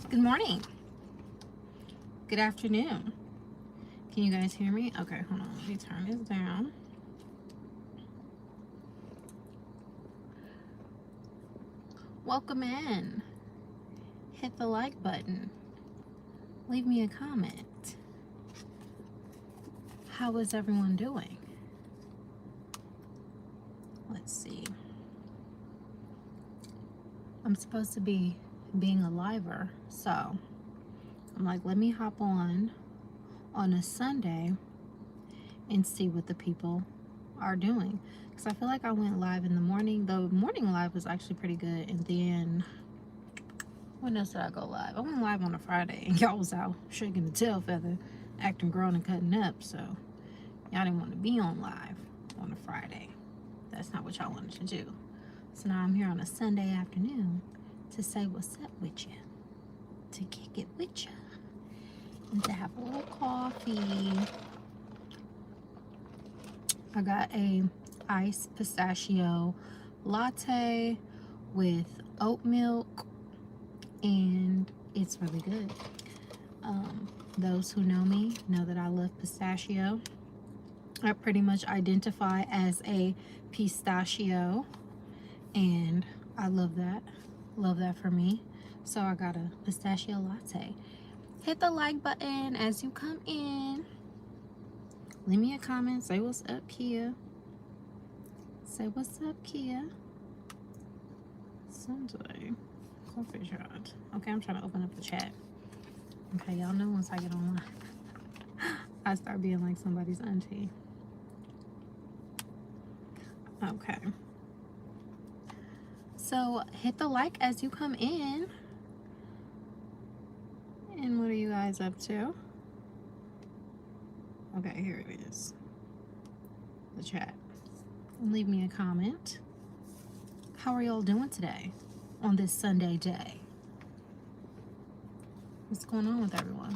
Good morning. Good afternoon. Can you guys hear me? Okay, hold on. Let me turn this down. Welcome in. Hit the like button. Leave me a comment. How is everyone doing? Let's see. I'm supposed to be being a liver, so I'm like, let me hop on a Sunday and see what the people are doing, because I feel like I went live in the morning. The morning live was actually pretty good, and then when else did I go live? I went live on a Friday and y'all was out shaking the tail feather, acting grown and cutting up, so y'all didn't want to be on live on a Friday. That's not what y'all wanted to do. So now I'm here on a Sunday afternoon to say what's up with you, to kick it with you, and to have a little coffee. I got a iced pistachio latte with oat milk, and it's really good. Those who know me know that I love pistachio. I pretty much identify as a pistachio, and I love that. Love that for me. So I got a pistachio latte. Hit the like button as you come in. Leave me a comment. Say what's up, Kiya. Say what's up, Kiya. Sunday coffee shot. Okay, I'm trying to open up the chat. Okay, y'all know once I get online, I start being like somebody's auntie. Okay. So hit the like as you come in. And what are you guys up to? Okay, here it is. The chat. And leave me a comment. How are y'all doing today on this Sunday day? What's going on with everyone?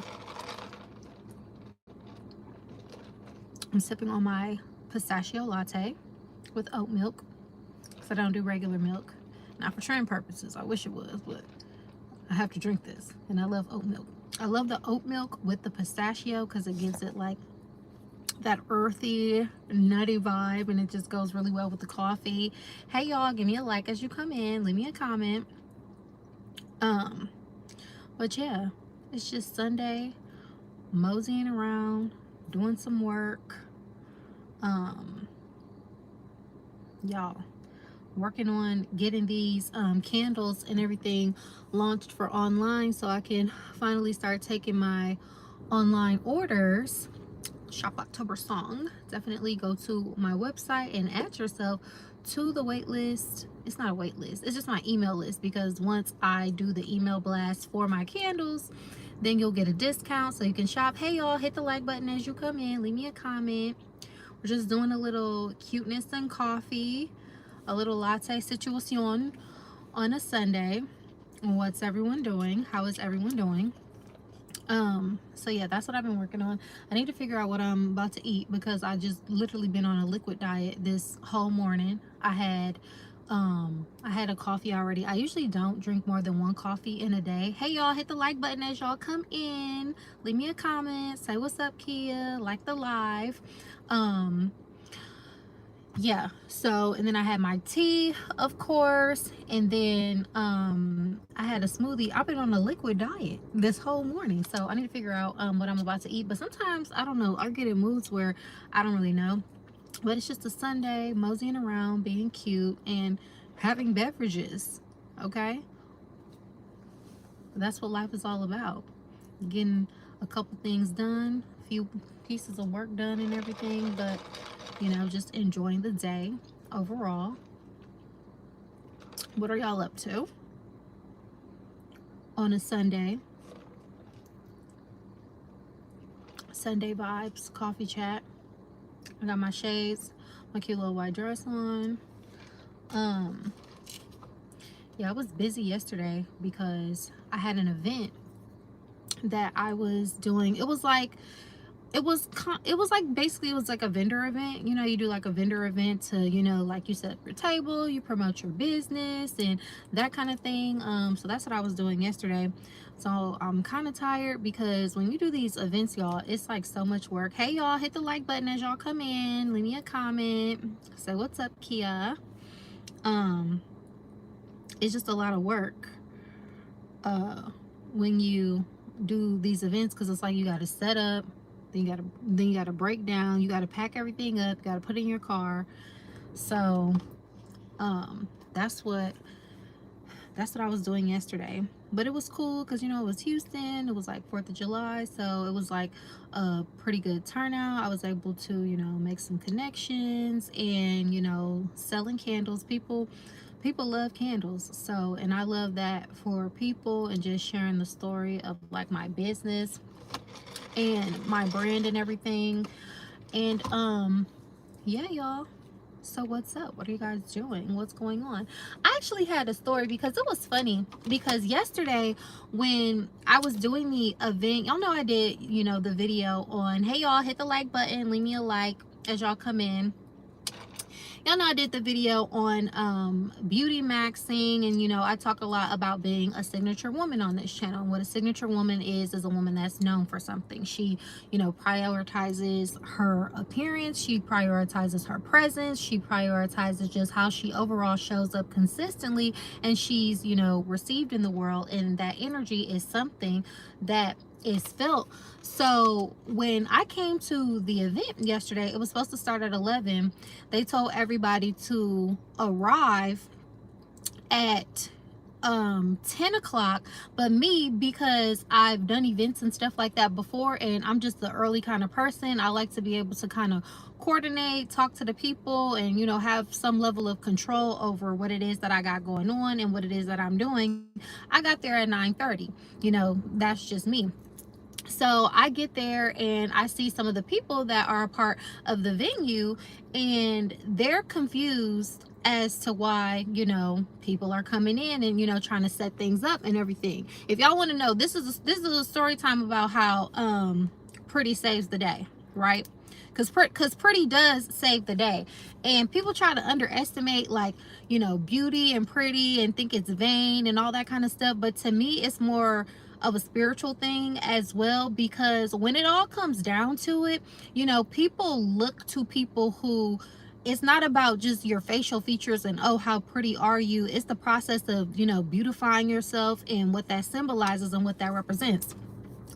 I'm sipping on my pistachio latte with oat milk, because I don't do regular milk. Not for trend purposes. I wish it was, but I have to drink this, and I love oat milk. I love the oat milk with the pistachio because it gives it like that earthy, nutty vibe, and it just goes really well with the coffee. Hey y'all, give me a like as you come in. Leave me a comment. But yeah, it's just Sunday, moseying around, doing some work. Y'all, working on getting these candles and everything launched for online, so I can finally start taking my online orders. Shop October song. Definitely go to my website and add yourself to the wait list. It's not a wait list, it's just my email list, because once I do the email blast for my candles, then you'll get a discount so you can shop. Hey y'all, hit the like button as you come in. Leave me a comment. We're just doing a little cuteness and coffee, a little latte situation on a Sunday. What's everyone doing? How is everyone doing? So yeah, that's what I've been working on. I need to figure out what I'm about to eat, because I just literally been on a liquid diet this whole morning. I had a coffee already. I usually don't drink more than one coffee in a day. Hey y'all, hit the like button as y'all come in. Leave me a comment. Say what's up, Kiya. Like the live. Yeah, so, and then I had my tea, of course, and then I had a smoothie. I've been on a liquid diet this whole morning, so I need to figure out what I'm about to eat. But sometimes I don't know, I get in moods where I don't really know, but it's just a Sunday, moseying around, being cute, and having beverages. Okay, that's what life is all about. Getting a couple things done, a few pieces of work done and everything, but you know, just enjoying the day overall. What are y'all up to on a Sunday? Sunday vibes, coffee chat. I got my shades, my cute little white dress on. Yeah, I was busy yesterday because I had an event that I was doing. It was like it was like basically it was like a vendor event. You know, you do like a vendor event to, you know, like you set up your table, you promote your business and that kind of thing. So that's what I was doing yesterday. So I'm kind of tired because when you do these events, y'all, it's like so much work. Hey y'all, hit the like button as y'all come in, leave me a comment, say what's up, Kiya. um it's just a lot of work when you do these events, because it's like you got to set up, then you got to break down, you got to pack everything up, you got to put it in your car. So um that's what I was doing yesterday. But it was cool because, you know, it was Houston, it was like 4th of July, so it was like a pretty good turnout. I was able to, you know, make some connections and, you know, selling candles. People love candles, so, and I love that for people, and just sharing the story of like my business and my brand and everything. And yeah, y'all, so what's up? What are you guys doing? What's going on? I actually had a story because it was funny, because yesterday when I was doing the event, y'all know I did, you know, the video on, hey y'all, hit the like button, leave me a like as y'all come in. Y'all know I did the video on beauty maxing, and, you know, I talk a lot about being a signature woman on this channel. And what a signature woman is a woman that's known for something. She, you know, prioritizes her appearance, she prioritizes her presence, she prioritizes just how she overall shows up consistently, and she's, you know, received in the world, and that energy is something that is felt. So when I came to the event yesterday, it was supposed to start at 11. They told everybody to arrive at 10 o'clock, but me, because I've done events and stuff like that before, and I'm just the early kind of person, I like to be able to kind of coordinate, talk to the people, and, you know, have some level of control over what it is that I got going on and what it is that I'm doing. I got there at 9:30. You know, that's just me. So I get there and I see some of the people that are a part of the venue, and they're confused as to why, you know, people are coming in and, you know, trying to set things up and everything. If y'all want to know, this is a story time about how Pretty saves the day, right? Because Pretty does save the day, and people try to underestimate, like, you know, beauty and pretty, and think it's vain and all that kind of stuff. But to me, it's more of a spiritual thing as well, because when it all comes down to it, you know, people look to people who, it's not about just your facial features and, oh, how pretty are you. It's the process of, you know, beautifying yourself and what that symbolizes and what that represents.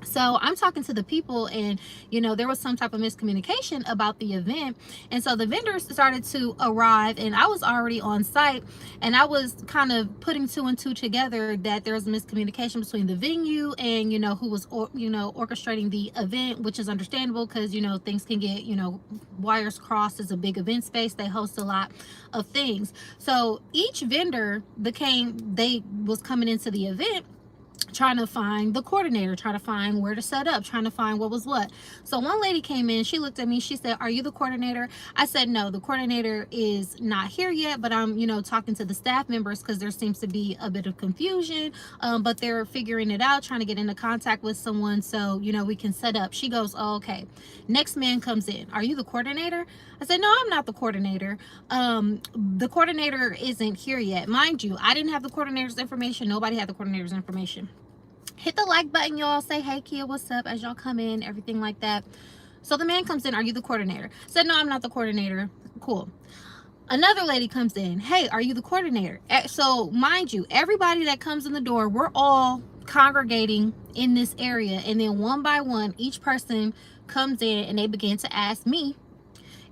So I'm talking to the people, and, you know, there was some type of miscommunication about the event. And so the vendors started to arrive, and I was already on site, and I was kind of putting two and two together that there was a miscommunication between the venue and, you know, who was, you know, orchestrating the event, which is understandable because, you know, things can get, you know, wires crossed. Is a big event space. They host a lot of things. So each vendor they was coming into the event trying to find the coordinator, trying to find where to set up, trying to find what was what. So one lady came in, she looked at me, she said, "Are you the coordinator?" I said, "No, the coordinator is not here yet, but I'm, you know, talking to the staff members because there seems to be a bit of confusion, but they're figuring it out, trying to get into contact with someone so, you know, we can set up." She goes, "Oh, okay." Next man comes in, "Are you the coordinator?" I said, "No, I'm not the coordinator. The coordinator isn't here yet." Mind you, I didn't have the coordinator's information. Nobody had the coordinator's information. Hit the like button, y'all. Say, "Hey Kiya, what's up?" as y'all come in, everything like that. So the man comes in, "Are you the coordinator?" Said, "No, I'm not the coordinator." Cool. Another lady comes in, "Hey, are you the coordinator?" So mind you, everybody that comes in the door, we're all congregating in this area, and then one by one, each person comes in and they begin to ask me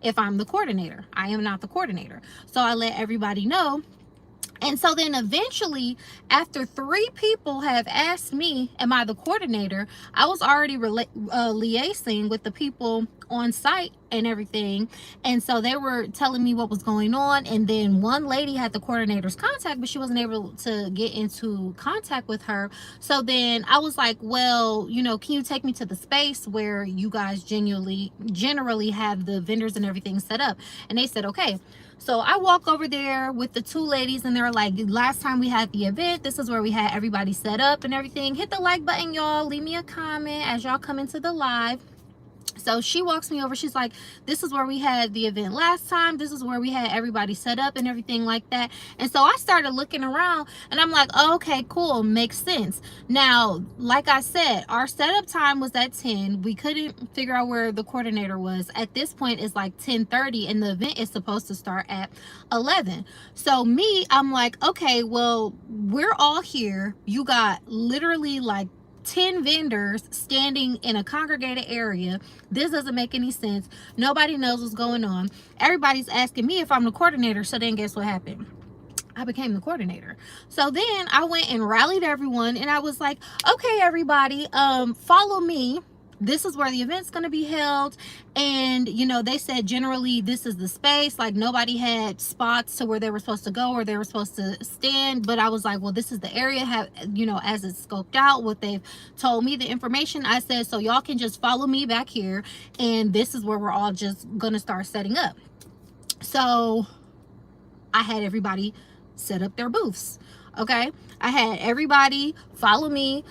if I'm the coordinator. I am not the coordinator. So I let everybody know. And so then eventually, after 3 people have asked me, am I the coordinator, I was already liaising with the people on site and everything. And so they were telling me what was going on. And then one lady had the coordinator's contact, but she wasn't able to get into contact with her. So then I was like, "Well, you know, can you take me to the space where you guys generally have the vendors and everything set up?" And they said, "Okay." So I walk over there with the 2 ladies, and they're like, "Last time we had the event, this is where we had everybody set up and everything." Hit the like button, y'all. Leave me a comment as y'all come into the live. So she walks me over. She's like, this is where we had the event last time. This is where we had everybody set up and everything like that. And so I started looking around and I'm like, oh, okay, cool. Makes sense. Now, like I said, our setup time was at 10. We couldn't figure out where the coordinator was. At this point, it's like 10:30 and the event is supposed to start at 11. So I'm like, okay, well, we're all here. You got literally like 10 vendors standing in a congregated area. This doesn't make any sense. Nobody knows what's going on. Everybody's asking me if I'm the coordinator. So then guess what happened? I became the coordinator. So then I went and rallied everyone and I was like, okay, everybody, follow me. This is where the event's going to be held. And, you know, they said generally this is the space. Like nobody had spots to where they were supposed to go or they were supposed to stand. But I was like, well, this is the area, have, you know, as it's scoped out, what they've told me, the information. I said, so y'all can just follow me back here. And this is where we're all just going to start setting up. So I had everybody set up their booths. Okay. I had everybody follow me,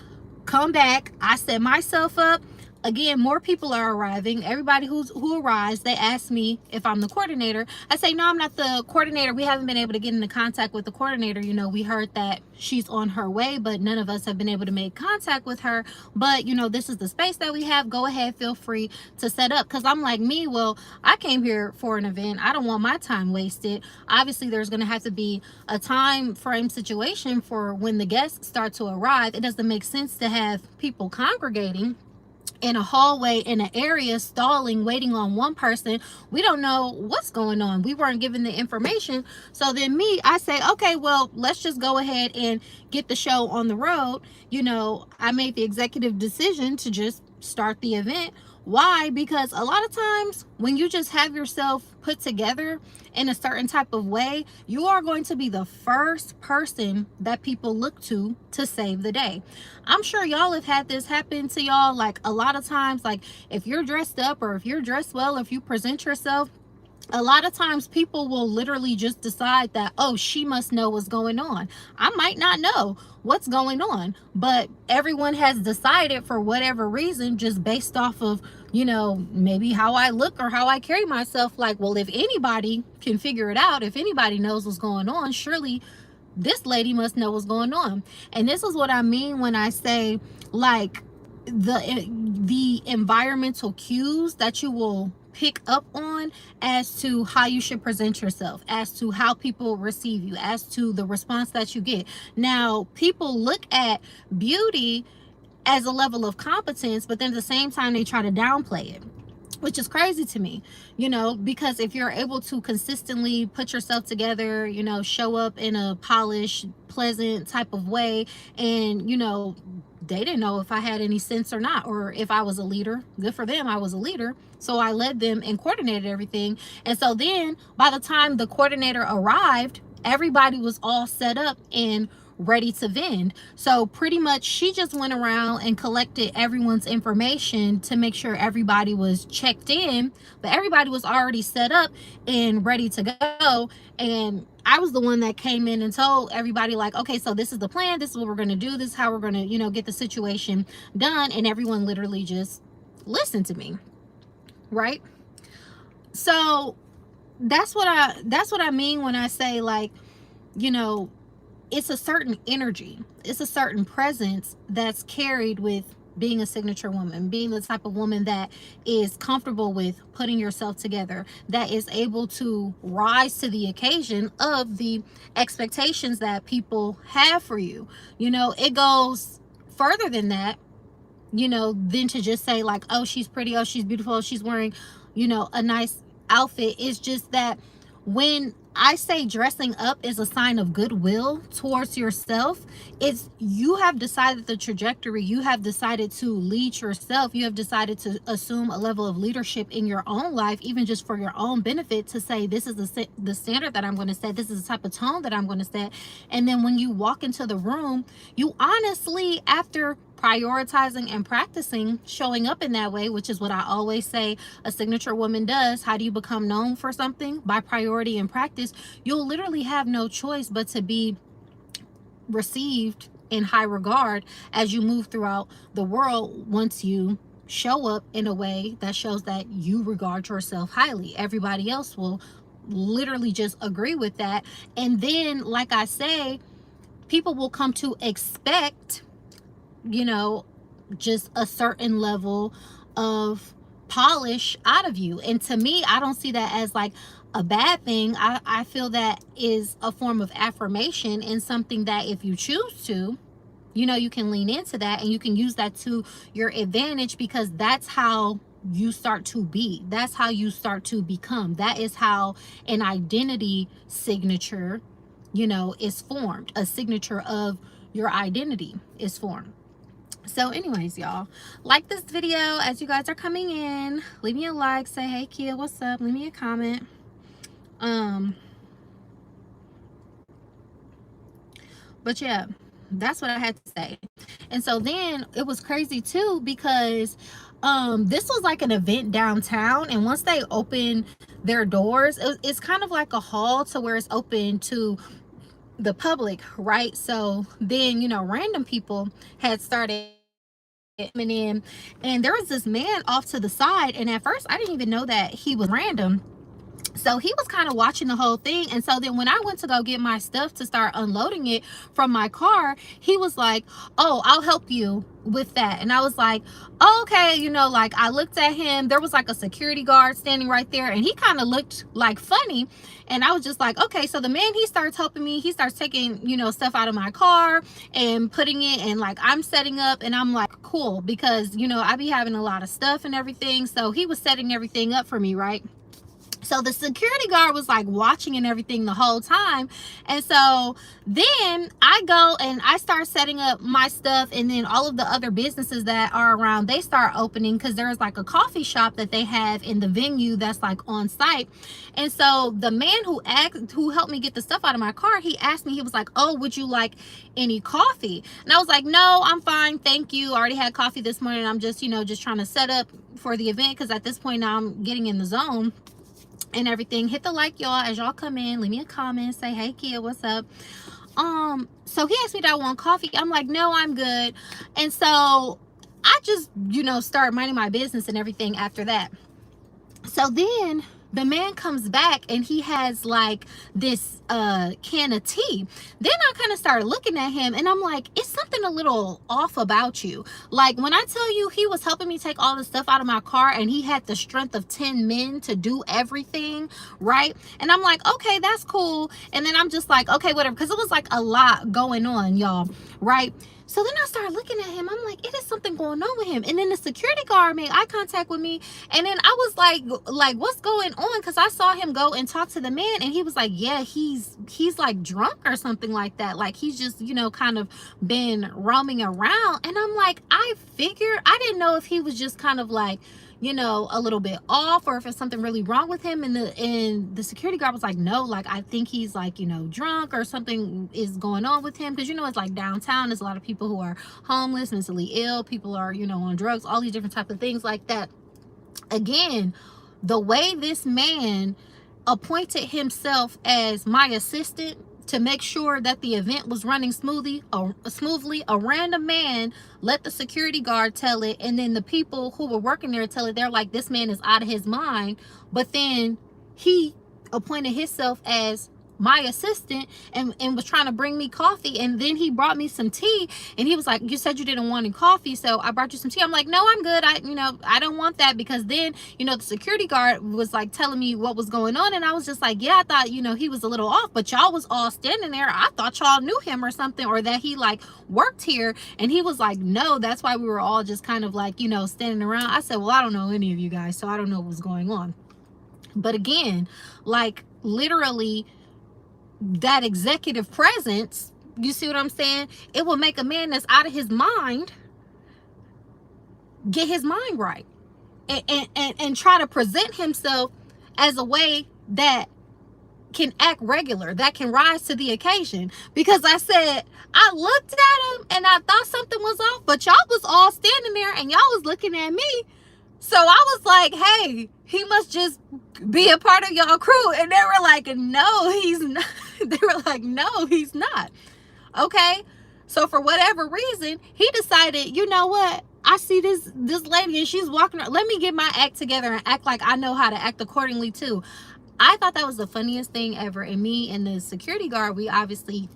come back. I set myself up. Again, more people are arriving. Everybody who arrives, they ask me if I'm the coordinator. I say, no, I'm not the coordinator. We haven't been able to get into contact with the coordinator. You know, we heard that she's on her way, but none of us have been able to make contact with her. But, you know, this is the space that we have. Go ahead, feel free to set up. Because I'm like, well, I came here for an event. I don't want my time wasted. Obviously, there's going to have to be a time frame situation for when the guests start to arrive. It doesn't make sense to have people congregating in a hallway in an area stalling waiting on one person. We don't know what's going on. We weren't given the information. So then I say, okay, well, let's just go ahead and get the show on the road. You know, I made the executive decision to just start the event. Why? Because a lot of times when you just have yourself put together in a certain type of way, you are going to be the first person that people look to save the day. I'm sure y'all have had this happen to y'all. Like a lot of times, like if you're dressed up or if you're dressed well, if you present yourself, a lot of times people will literally just decide that, oh, she must know what's going on. I might not know what's going on, but everyone has decided for whatever reason, just based off of, you know, maybe how I look or how I carry myself, like, well, if anybody can figure it out, if anybody knows what's going on, surely this lady must know what's going on. And this is what I mean when I say, like, the environmental cues that you will pick up on as to how you should present yourself, as to how people receive you, as to the response that you get. Now, people look at beauty as a level of competence, but then at the same time they try to downplay it, which is crazy to me, you know, because if you're able to consistently put yourself together, you know, show up in a polished, pleasant type of way, and, you know, they didn't know if I had any sense or not, or if I was a leader. Good for them, I was a leader. So I led them and coordinated everything. And so then by the time the coordinator arrived, everybody was all set up and ready to vend. So pretty much she just went around and collected everyone's information to make sure everybody was checked in, but everybody was already set up and ready to go. And I was the one that came in and told everybody, like, okay, so this is the plan, this is what we're going to do, this is how we're going to, you know, get the situation done. And everyone literally just listened to me, right? So that's what I mean when I say, like, you know, it's a certain energy, it's a certain presence that's carried with being a signature woman, being the type of woman that is comfortable with putting yourself together, that is able to rise to the occasion of the expectations that people have for you. You know, it goes further than that, you know, than to just say, like, oh, she's pretty, oh, she's beautiful, oh, she's wearing, you know, a nice outfit. It's just that when I say dressing up is a sign of goodwill towards yourself, it's you have decided the trajectory, you have decided to lead yourself, you have decided to assume a level of leadership in your own life, even just for your own benefit, to say this is the standard that I'm going to set, this is the type of tone that I'm going to set. And then when you walk into the room, you honestly, after prioritizing and practicing showing up in that way, which is what I always say a signature woman does. How do you become known for something? By priority and practice. You'll literally have no choice but to be received in high regard as you move throughout the world once you show up in a way that shows that you regard yourself highly. Everybody else will literally just agree with that. And then, like I say, people will come to expect, you know, just a certain level of polish out of you. And to me, I don't see that as like a bad thing. I feel that is a form of affirmation and something that if you choose to, you know, you can lean into that and you can use that to your advantage, because that's how you start to be. That's how you start to become. That is how an identity signature, you know, is formed. A signature of your identity is formed. So anyways, y'all, like this video as you guys are coming in. Leave me a like, say hey Kiya, what's up, leave me a comment. But yeah, that's what I had to say. And so then it was crazy too, because this was like an event downtown, and once they open their doors, it's kind of like a hall to where it's open to the public, right? So then, you know, random people had started coming in, and there was this man off to the side, and at first I didn't even know that he was random. So he was kind of watching the whole thing. And so then when I went to go get my stuff to start unloading it from my car, he was like, oh, I'll help you with that. And I was like, oh, okay, you know, like I looked at him, there was like a security guard standing right there, and he kind of looked like funny. And I was just like, okay. So the man, he starts helping me, he starts taking, you know, stuff out of my car and putting it, and like I'm setting up, and I'm like, cool, because you know I be having a lot of stuff and everything. So he was setting everything up for me, right? So the security guard was like watching and everything the whole time. And so then I go and I start setting up my stuff, and then all of the other businesses that are around, they start opening, because there's like a coffee shop that they have in the venue that's like on site. And so the man who helped me get the stuff out of my car, he asked me, he was like, oh, would you like any coffee? And I was like, no, I'm fine, thank you. I already had coffee this morning. I'm just, you know, just trying to set up for the event, because at this point now I'm getting in the zone and everything. Hit the like, y'all, as y'all come in. Leave me a comment, say hey Kiya, what's up. So he asked me, do I want coffee? I'm like, no, I'm good. And so I just, you know, start minding my business and everything after that. So then the man comes back and he has like this can of tea. Then I kind of started looking at him, and I'm like, it's something a little off about you. Like when I tell you he was helping me take all the stuff out of my car, and he had the strength of 10 men to do everything, right? And I'm like, okay, that's cool. And then I'm just like, okay, whatever, because it was like a lot going on, y'all, right? So then I started looking at him. I'm like, it is something going on with him. And then the security guard made eye contact with me. And then I was like, what's going on? Because I saw him go and talk to the man. And he was like, yeah, he's like drunk or something like that. Like he's just, you know, kind of been roaming around. And I'm like, I figured, I didn't know if he was just kind of like, you know, a little bit off, or if it's something really wrong with him. And the security guard was like, no, like I think he's like, you know, drunk, or something is going on with him, because you know it's like downtown, there's a lot of people who are homeless, mentally ill, people are, you know, on drugs, all these different types of things like that. Again, the way this man appointed himself as my assistant to make sure that the event was running smoothly, a random man let the security guard tell it, and then the people who were working there tell it. They're like, this man is out of his mind. But then he appointed himself as my assistant and was trying to bring me coffee, and then he brought me some tea, and he was like, you said you didn't want any coffee, so I brought you some tea. I'm like, no, I'm good. I don't want that, because then, you know, the security guard was like telling me what was going on, and I was just like, yeah, I thought, you know, he was a little off, but y'all was all standing there. I thought y'all knew him or something, or that he like worked here. And he was like, no, that's why we were all just kind of like, you know, standing around. I said, well, I don't know any of you guys, so I don't know what's going on. But again, like literally, that executive presence, you see what I'm saying? It will make a man that's out of his mind get his mind right, and try to present himself as a way that can act regular, that can rise to the occasion. Because I said, I looked at him and I thought something was off, but y'all was all standing there and y'all was looking at me. So I was like, hey, he must just be a part of y'all crew. And they were like, no, he's not. They were like, no, he's not. Okay. So for whatever reason, he decided, you know what? I see this lady and she's walking around. Let me get my act together and act like I know how to act accordingly too. I thought that was the funniest thing ever. And me and the security guard, we obviously,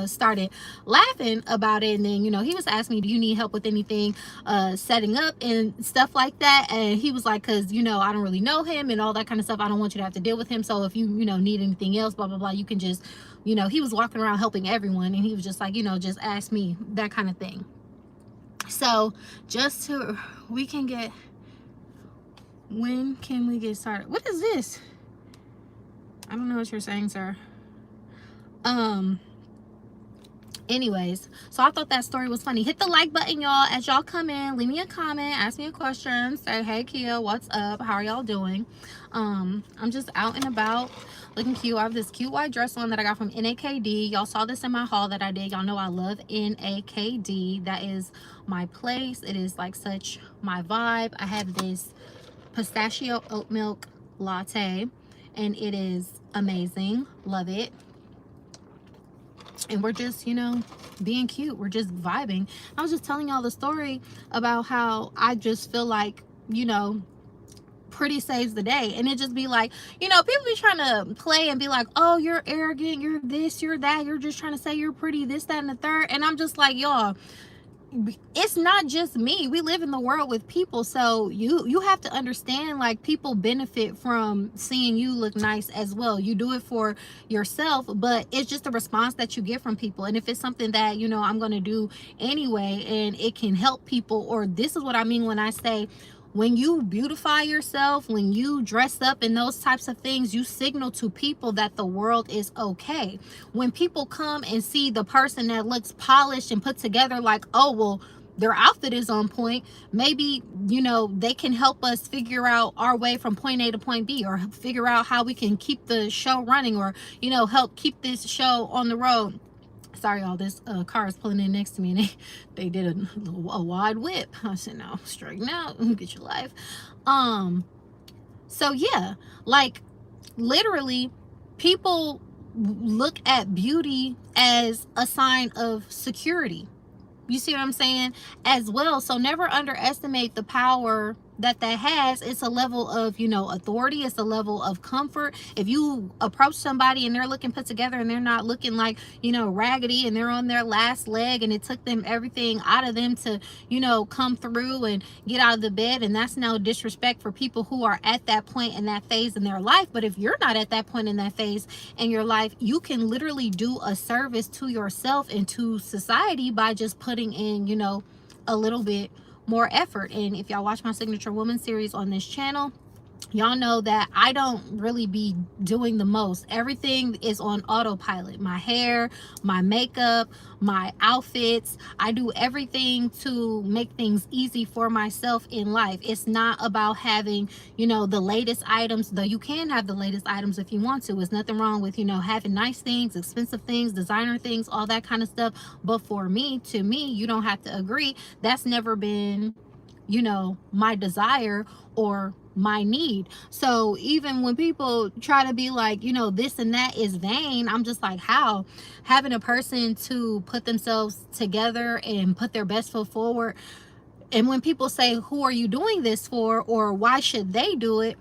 started laughing about it. And then, he was asking me, do you need help with anything setting up and stuff like that? And he was like, because I don't really know him and all that kind of stuff. I don't want you to have to deal with him. So if you need anything else, blah blah blah, you can just, he was walking around helping everyone, and he was just like, just ask me, that kind of thing. So just to, we can get, when can we get started? What is this? I don't know what you're saying, sir. Anyways, so I thought that story was funny. Hit the like button, y'all. As y'all come in, leave me a comment, ask me a question, say, hey Kia, what's up, how are y'all doing? I'm just out and about looking cute. I have this cute white dress on that I got from NAKD. Y'all saw this in my haul that I did. Y'all know I love NAKD. That is my place. It is like such my vibe. I have this pistachio oat milk latte and it is amazing. Love it. And we're just, being cute. We're just vibing. I was just telling y'all the story about how I just feel like, pretty saves the day. And it just be like, people be trying to play and be like, oh, you're arrogant, you're this, you're that, you're just trying to say you're pretty, this, that, and the third. And I'm just like, y'all, it's not just me. We live in the world with people, so you have to understand, like, people benefit from seeing you look nice as well. You do it for yourself, but it's just a response that you get from people. And if it's something that I'm going to do anyway and it can help people, or this is what I mean when I say, when you beautify yourself, when you dress up and those types of things, you signal to people that the world is okay. When people come and see the person that looks polished and put together, like, oh, well, their outfit is on point, maybe, they can help us figure out our way from point A to point B, or figure out how we can keep the show running, or, help keep this show on the road. Sorry, all this car is pulling in next to me, and they did a wide whip. I said, no, straighten out, get your life. So yeah, like, literally, people look at beauty as a sign of security. You see what I'm saying? As well. So never underestimate the power that has. It's a level of, authority. It's a level of comfort. If you approach somebody and they're looking put together and they're not looking like, raggedy, and they're on their last leg and it took them everything out of them to, come through and get out of the bed, and that's no disrespect for people who are at that point in that phase in their life. But if you're not at that point in that phase in your life, you can literally do a service to yourself and to society by just putting in, a little bit more effort. And if y'all watch my Signature Woman series on this channel, y'all know that I don't really be doing the most. Everything is on autopilot. My hair, my makeup, my outfits. I do everything to make things easy for myself in life. It's not about having, the latest items, though you can have the latest items if you want to. There's nothing wrong with, having nice things, expensive things, designer things, all that kind of stuff. But for me, to me, you don't have to agree. That's never been, my desire or my need. So even when people try to be like, this and that is vain, I'm just like, how? Having a person to put themselves together and put their best foot forward, and when people say, who are you doing this for, or why should they do it?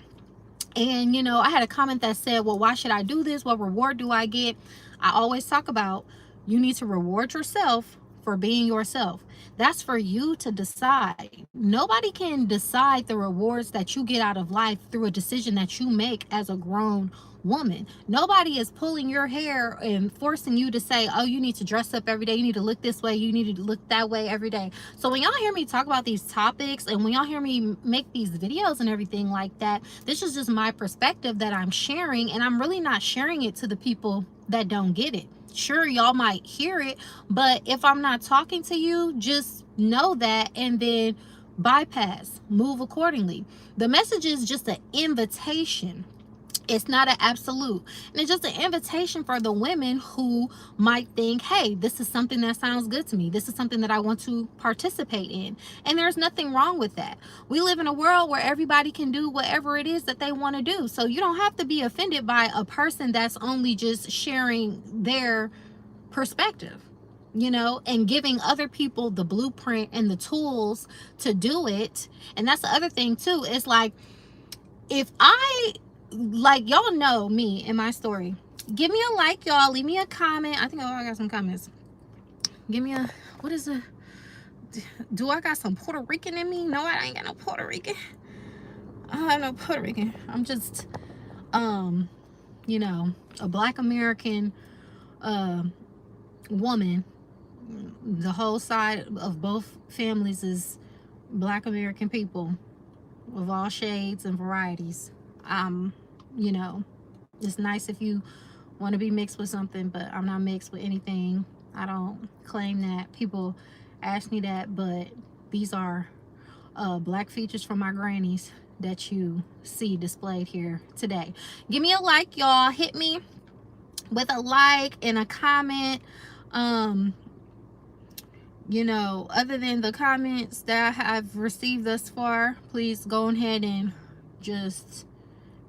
And I had a comment that said, well, why should I do this? What reward do I get? I always talk about, you need to reward yourself for being yourself. That's for you to decide. Nobody can decide the rewards that you get out of life through a decision that you make as a grown woman. Nobody is pulling your hair and forcing you to say, oh, you need to dress up every day, you need to look this way, you need to look that way every day. So when y'all hear me talk about these topics, and when y'all hear me make these videos and everything like that, this is just my perspective that I'm sharing, and I'm really not sharing it to the people that don't get it. Sure, y'all might hear it, but if I'm not talking to you, just know that, and then bypass, move accordingly. The message is just an invitation. It's not an absolute. And it's just an invitation for the women who might think, hey, this is something that sounds good to me. This is something that I want to participate in. And there's nothing wrong with that. We live in a world where everybody can do whatever it is that they want to do. So you don't have to be offended by a person that's only just sharing their perspective. you know, and giving other people the blueprint and the tools to do it. And that's the other thing too. It's like, if I, like, y'all know me and my story. Give me a like, y'all. Leave me a comment. I think I got some comments. Give me a, what is a, do I got some Puerto Rican in me? No, I ain't got no Puerto Rican. I don't have no Puerto Rican. I'm just, you know, a Black American woman. The whole side of both families is Black American people of all shades and varieties. You know, it's nice if you want to be mixed with something, but I'm not mixed with anything. I don't claim that. People ask me that, but these are Black features from my grannies that you see displayed here today. Give me a like, y'all. Hit me with a like and a comment. You know, other than the comments that I have received thus far, please go ahead and just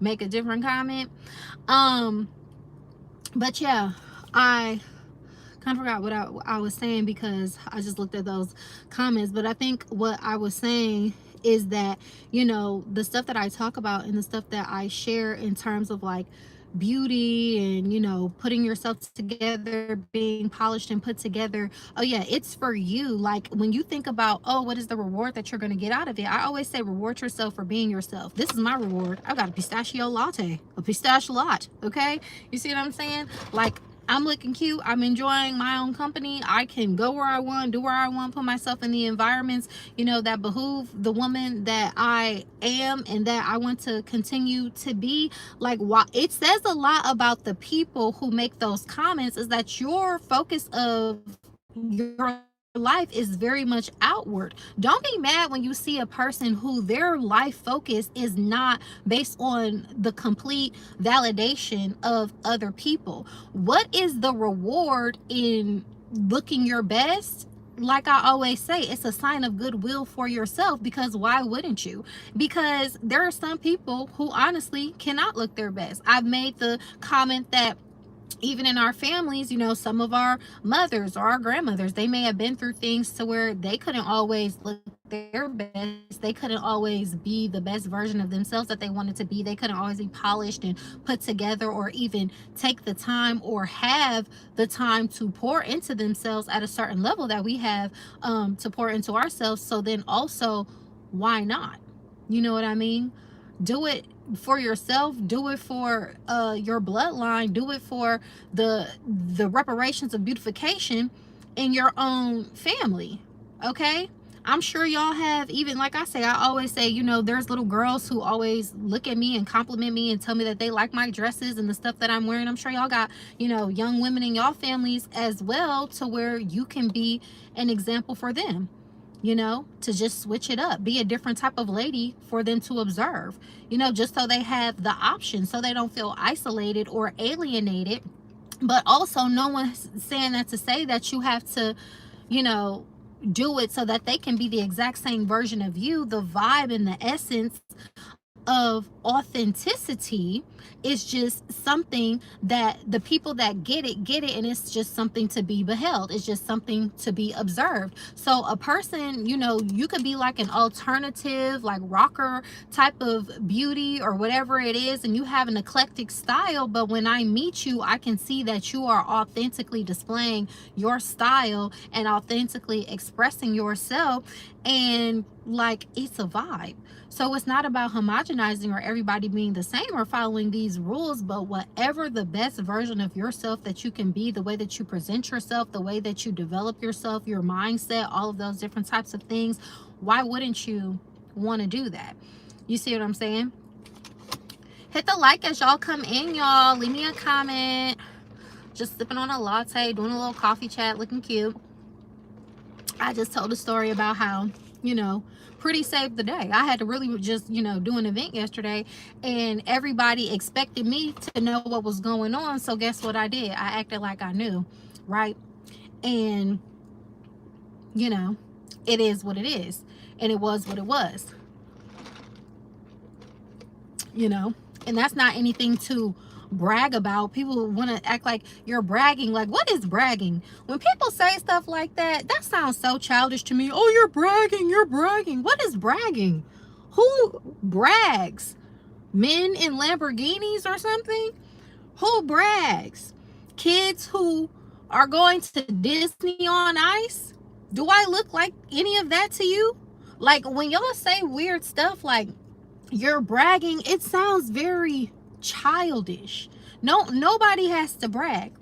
make a different comment. But yeah, I kind of forgot what I was saying because I just looked at those comments. But I think what I was saying is that, you know, the stuff that I talk about and the stuff that I share in terms of like beauty and, you know, putting yourself together, being polished and put together, oh yeah, it's for you. Like when you think about, oh, what is the reward that you're going to get out of it, I always say reward yourself for being yourself. This is my reward. I got a pistachio latte, a pistachio latte. Okay, you see what I'm saying? Like, I'm looking cute. I'm enjoying my own company. I can go where I want, do where I want, put myself in the environments, you know, that behoove the woman that I am and that I want to continue to be. Like, why it says a lot about the people who make those comments is that your focus of your life is very much outward. Don't be mad when you see a person who their life focus is not based on the complete validation of other people. What is the reward in looking your best? Like I always say, it's a sign of goodwill for yourself, because why wouldn't you? Because there are some people who honestly cannot look their best. I've made the comment that even in our families, you know, some of our mothers or our grandmothers, they may have been through things to where they couldn't always look their best. They couldn't always be the best version of themselves that they wanted to be. They couldn't always be polished and put together, or even take the time or have the time to pour into themselves at a certain level that we have to pour into ourselves. So then also, why not? You know what I mean? Do it for yourself, do it for your bloodline, do it for the reparations of beautification in your own family. Okay, I'm sure y'all have, even like I say, I always say, you know, there's little girls who always look at me and compliment me and tell me that they like my dresses and the stuff that I'm wearing. I'm sure y'all got, you know, young women in y'all families as well, to where you can be an example for them, you know, to just switch it up, be a different type of lady for them to observe, you know, just so they have the option, so they don't feel isolated or alienated. But also, no one's saying that to say that you have to, you know, do it so that they can be the exact same version of you. The vibe and the essence of authenticity is just something that the people that get it, and it's just something to be beheld. It's just something to be observed. So a person, you know, you could be like an alternative, like rocker type of beauty or whatever it is, and you have an eclectic style, but when I meet you, I can see that you are authentically displaying your style and authentically expressing yourself, and like, it's a vibe. So it's not about homogenizing or everybody being the same or following these rules, but whatever the best version of yourself that you can be, the way that you present yourself, the way that you develop yourself, your mindset, all of those different types of things, why wouldn't you want to do that? You see what I'm saying? Hit the like as y'all come in, y'all. Leave me a comment. Just sipping on a latte, doing a little coffee chat, looking cute. I just told a story about how, you know, pretty saved the day. I had to really just, you know, do an event yesterday, and everybody expected me to know what was going on. So guess what I did? I acted like I knew, right? And, you know, it is what it is. And it was what it was, you know, and that's not anything to brag about. People want to act like you're bragging. Like, what is bragging? When people say stuff like that, that sounds so childish to me. Oh, you're bragging, you're bragging. What is bragging? Who brags? Men in Lamborghinis or something? Who brags? Kids who are going to Disney on Ice? Do I look like any of that to you? Like, when y'all say weird stuff like you're bragging, it sounds very childish. No, nobody has to brag.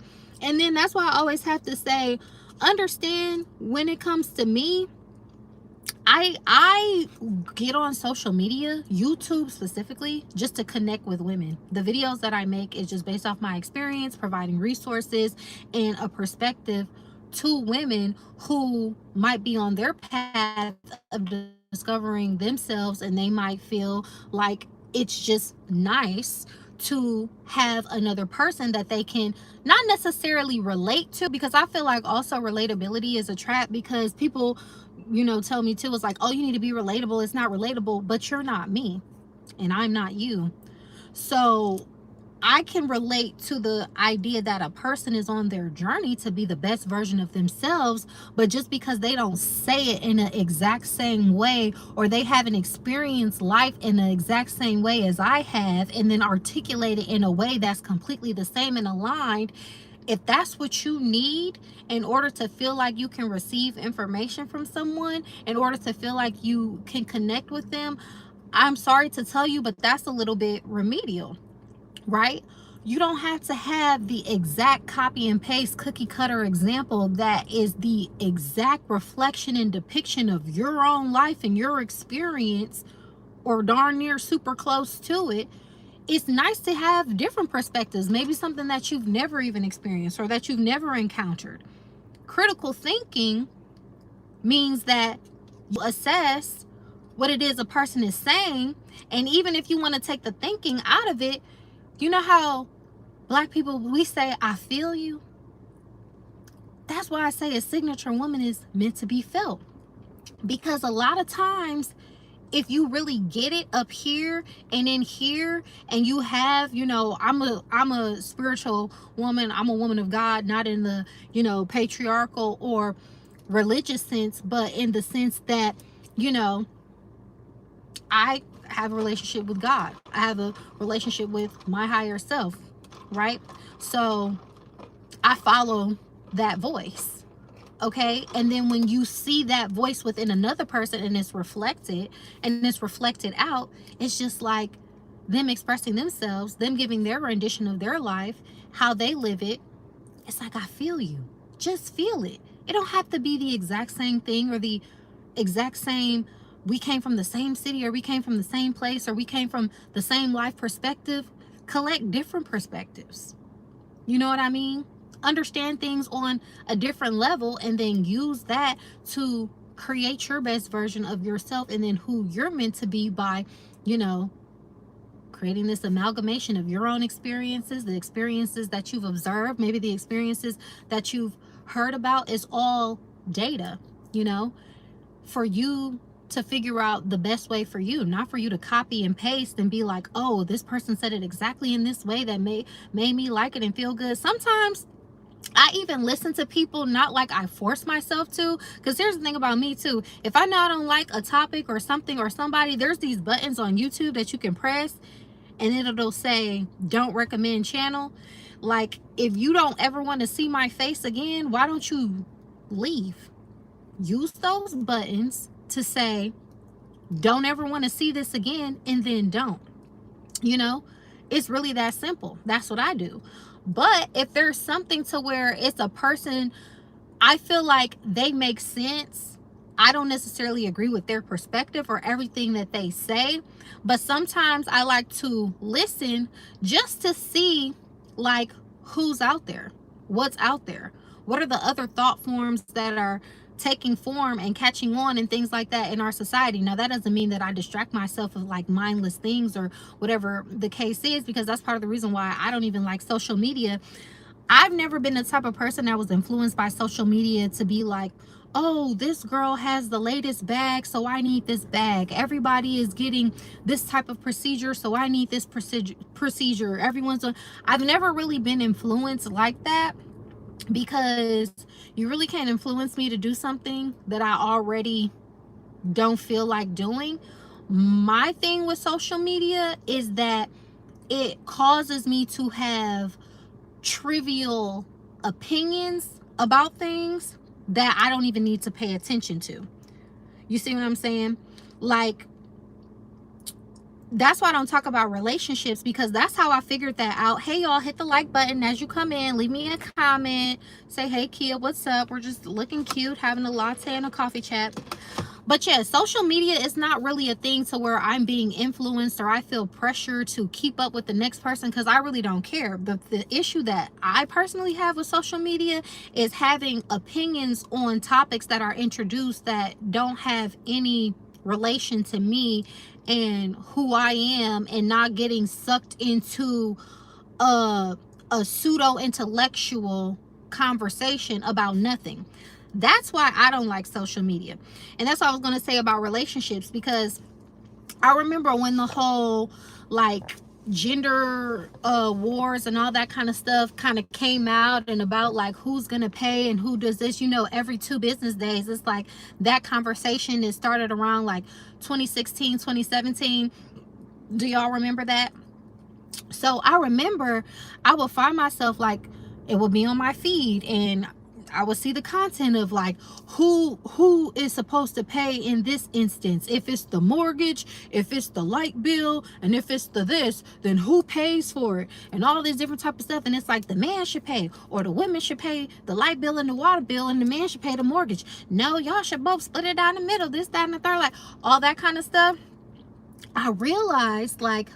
And then that's why I always have to say, understand, when it comes to me, I get on social media, YouTube specifically, just to connect with women. The videos that I make is just based off my experience, providing resources and a perspective to women who might be on their path of discovering themselves, and they might feel like it's just nice to have another person that they can not necessarily relate to, because I feel like also relatability is a trap, because people, tell me too, it's like, oh, you need to be relatable. It's not relatable, but you're not me and I'm not you. So I can relate to the idea that a person is on their journey to be the best version of themselves, but just because they don't say it in the exact same way, or they haven't experienced life in the exact same way as I have, and then articulate it in a way that's completely the same and aligned, if that's what you need in order to feel like you can receive information from someone, in order to feel like you can connect with them, I'm sorry to tell you, but that's a little bit remedial, right? You don't have to have the exact copy and paste cookie cutter example that is the exact reflection and depiction of your own life and your experience, or darn near super close to it. It's nice to have different perspectives, maybe something that you've never even experienced or that you've never encountered. Critical thinking means that you assess what it is a person is saying, and even if you want to take the thinking out of it, you know how Black people, we say, I feel you? That's why I say a signature woman is meant to be felt. Because a lot of times, if you really get it up here and in here, and you have, I'm a spiritual woman, I'm a woman of God, not in the, patriarchal or religious sense, but in the sense that, I have a relationship with God. I have a relationship with my higher self, right? So I follow that voice. Okay. And then when you see that voice within another person and it's reflected out, it's just like them expressing themselves, them giving their rendition of their life, how they live it. It's like, I feel you. Just feel it. It don't have to be the exact same thing, or the exact same, we came from the same city, or we came from the same place, or we came from the same life perspective. Collect different perspectives. You know what I mean? Understand things on a different level, and then use that to create your best version of yourself, and then who you're meant to be by, creating this amalgamation of your own experiences, the experiences that you've observed, maybe the experiences that you've heard about. Is all data, for you to figure out the best way for you, not for you to copy and paste and be like, oh, this person said it exactly in this way that made me like it and feel good. Sometimes I even listen to people, not like I force myself to, because here's the thing about me too. If I know I don't like a topic or something or somebody, there's these buttons on YouTube that you can press, and it'll say don't recommend channel. Like, if you don't ever want to see my face again, why don't you leave? Use those buttons to say don't ever want to see this again, and then don't. It's really that simple. That's what I do. But if there's something to where it's a person, I feel like they make sense, I don't necessarily agree with their perspective or everything that they say, but sometimes I like to listen just to see, like, who's out there, what's out there, what are the other thought forms that are taking form and catching on and things like that in our society. Now, that doesn't mean that I distract myself with like mindless things or whatever the case is, because that's part of the reason why I don't even like social media. I've never been the type of person that was influenced by social media to be like, oh, this girl has the latest bag, so I need this bag. Everybody is getting this type of procedure, so I need this procedure. I've never really been influenced like that, because you really can't influence me to do something that I already don't feel like doing. My thing with social media is that it causes me to have trivial opinions about things that I don't even need to pay attention to. You see what I'm saying? Like, that's why I don't talk about relationships, because that's how I figured that out. Hey, y'all, hit the like button as you come in. Leave me a comment. Say, hey, Kiya, what's up? We're just looking cute, having a latte and a coffee chat. But yeah, social media is not really a thing to where I'm being influenced or I feel pressure to keep up with the next person, because I really don't care. The issue that I personally have with social media is having opinions on topics that are introduced that don't have any relation to me and who I am, and not getting sucked into a, a pseudo intellectual conversation about nothing. That's why I don't like social media. And that's what I was going to say about relationships, because I remember when the whole like gender wars and all that kind of stuff kind of came out, and about like who's gonna pay and who does this, you know, every 2 business days. It's like that conversation is started around like 2016, 2017. Do y'all remember that? So I remember I would find myself like, it would be on my feed, and I would see the content of like who is supposed to pay in this instance. If it's the mortgage, if it's the light bill, and if it's the this, then who pays for it, and all this different type of stuff. And it's like the man should pay, or the women should pay the light bill and the water bill, and the man should pay the mortgage. No, y'all should both split it down the middle, this, that, and the third, like all that kind of stuff. I realized like,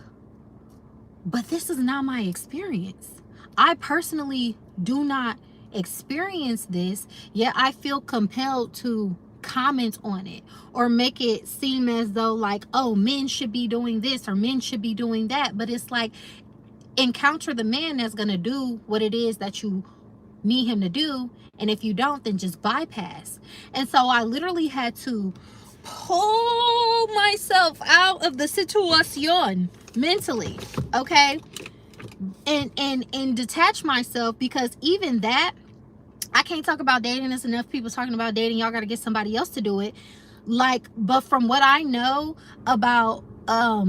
but this is not my experience. I personally do not experience this, yet I feel compelled to comment on it or make it seem as though like, oh, men should be doing this or men should be doing that. But it's like, encounter the man that's going to do what it is that you need him to do. And if you don't, then just bypass. And so I literally had to pull myself out of the situation mentally, okay, and detach myself, because even that, I can't talk about dating. There's enough people talking about dating. Y'all got to get somebody else to do it. Like, but from what I know about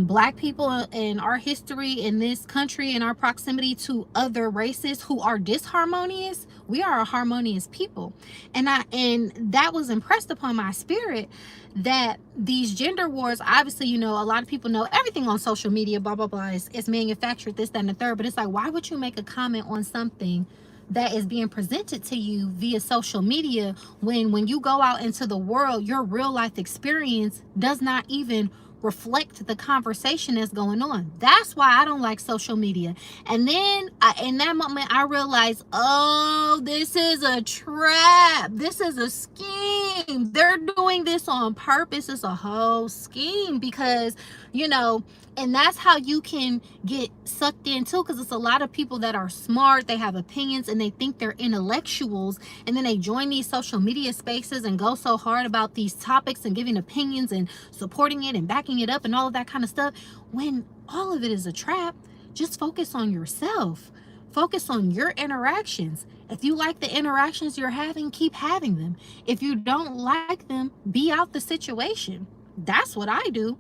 black people and our history in this country and our proximity to other races who are disharmonious, we are a harmonious people. And that was impressed upon my spirit, that these gender wars, obviously, you know, a lot of people know everything on social media, blah blah blah, is manufactured, this, that, and the third. But it's like, why would you make a comment on something that is being presented to you via social media, when you go out into the world, your real life experience does not even reflect the conversation that's going on? That's why I don't like social media. And then in that moment I realized, oh, this is a trap, this is a scheme, they're doing this on purpose. It's a whole scheme, because, you know, and that's how you can get sucked in too, because it's a lot of people that are smart, they have opinions, and they think they're intellectuals, and then they join these social media spaces and go so hard about these topics and giving opinions and supporting it and backing it up and all of that kind of stuff, when all of it is a trap. Just focus on yourself. Focus on your interactions. If you like the interactions you're having, keep having them. If you don't like them, be out the situation. That's what I do.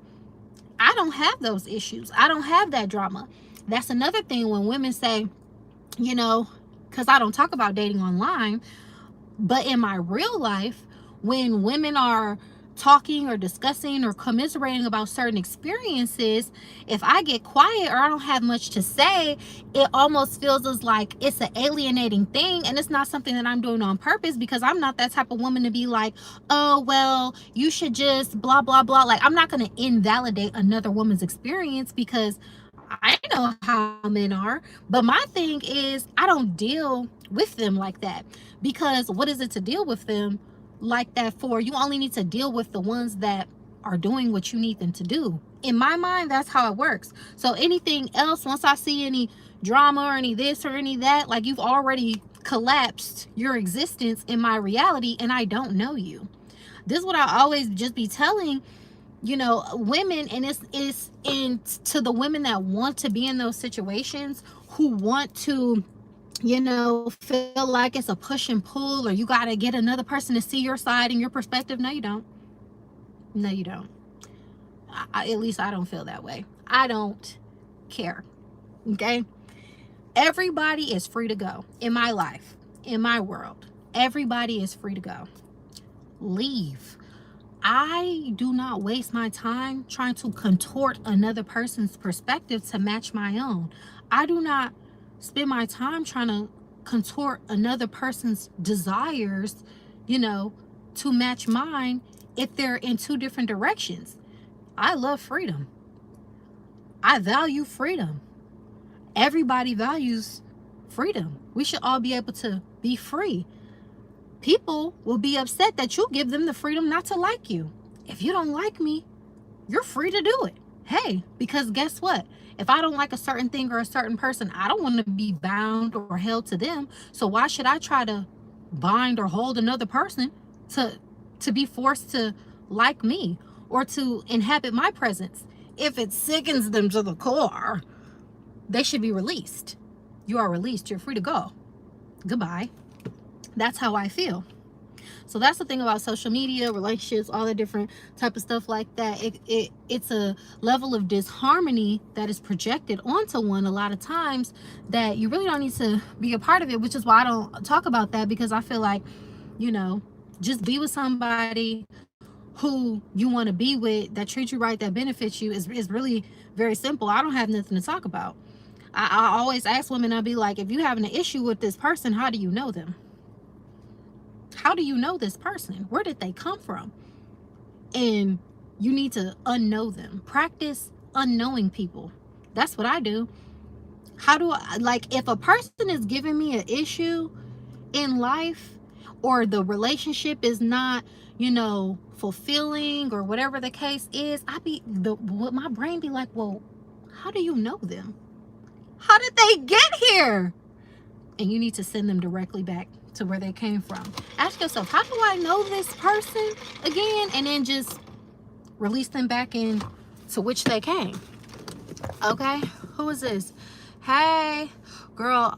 I don't have those issues. I don't have that drama. That's another thing when women say, you know, because I don't talk about dating online, but in my real life, when women are talking or discussing or commiserating about certain experiences, if I get quiet or I don't have much to say, it almost feels as like it's an alienating thing. And it's not something that I'm doing on purpose, because I'm not that type of woman to be like, oh, well, you should just blah, blah, blah. Like, I'm not going to invalidate another woman's experience, because I know how men are. But my thing is, I don't deal with them like that, because what is it to deal with them like that for? You only need to deal with the ones that are doing what you need them to do. In my mind, that's how it works. So anything else, once I see any drama or any this or any that. Like, you've already collapsed your existence in my reality, and I don't know you. This is what I always just be telling, women, and it's in to the women that want to be in those situations, who want to, feel like it's a push and pull, or you got to get another person to see your side and your perspective. No, you don't. No, you don't. At least I don't feel that way. I don't care. Okay? Everybody is free to go in my life, in my world. Everybody is free to go. Leave. I do not waste my time trying to contort another person's perspective to match my own. I do not spend my time trying to contort another person's desires, to match mine if they're in two different directions. I love freedom. I value freedom. Everybody values freedom. We should all be able to be free. People will be upset that you give them the freedom not to like you. If you don't like me, you're free to do it. Hey, because guess what? If I don't like a certain thing or a certain person, I don't want to be bound or held to them. So why should I try to bind or hold another person to be forced to like me or to inhabit my presence? If it sickens them to the core, they should be released. You are released. You're free to go. Goodbye. That's how I feel. So that's the thing about social media, relationships, all the different type of stuff like that. It's a level of disharmony that is projected onto one a lot of times that you really don't need to be a part of it, which is why I don't talk about that, because I feel like, just be with somebody who you want to be with, that treats you right, that benefits you, is really very simple. I don't have nothing to talk about. I always ask women, I'll be like, if you having an issue with this person, how do you know them? How do you know this person? Where did they come from? And you need to unknow them. Practice unknowing people. That's what I do. How do I, like, if a person is giving me an issue in life, or the relationship is not, fulfilling, or whatever the case is, my brain be like, well, how do you know them? How did they get here? And you need to send them directly back to where they came from. Ask yourself, how do I know this person again? And then just release them back in to which they came. Okay, who is this? Hey, girl,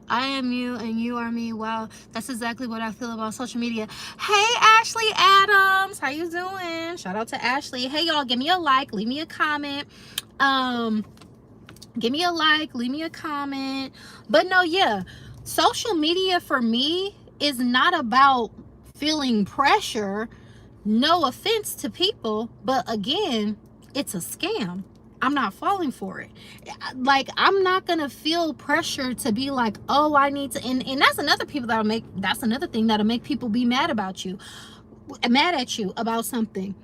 I am you and you are me. Wow, that's exactly what I feel about social media. Hey, Ashley Adams, how you doing? Shout out to Ashley. Hey, y'all, give me a like, leave me a comment. Give me a like, leave me a comment. But no, yeah, social media for me is not about feeling pressure. No offense to people, but again, it's a scam. I'm not falling for it. Like, I'm not gonna feel pressure to be like, oh, I need to, and that's another that's another thing that'll make people be mad at you about something.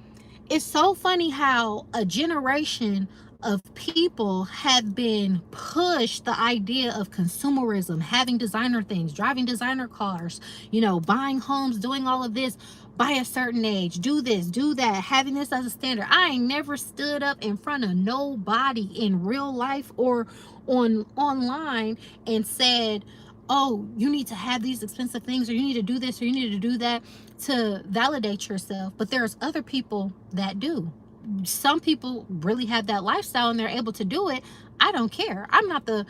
It's so funny how a generation of people have been pushed the idea of consumerism, having designer things, driving designer cars, buying homes, doing all of this by a certain age, do this, do that, having this as a standard. I ain't never stood up in front of nobody in real life or online and said, oh, you need to have these expensive things, or you need to do this, or you need to do that to validate yourself. But there's other people that do. Some people really have that lifestyle and they're able to do it. I don't care. I'm not the,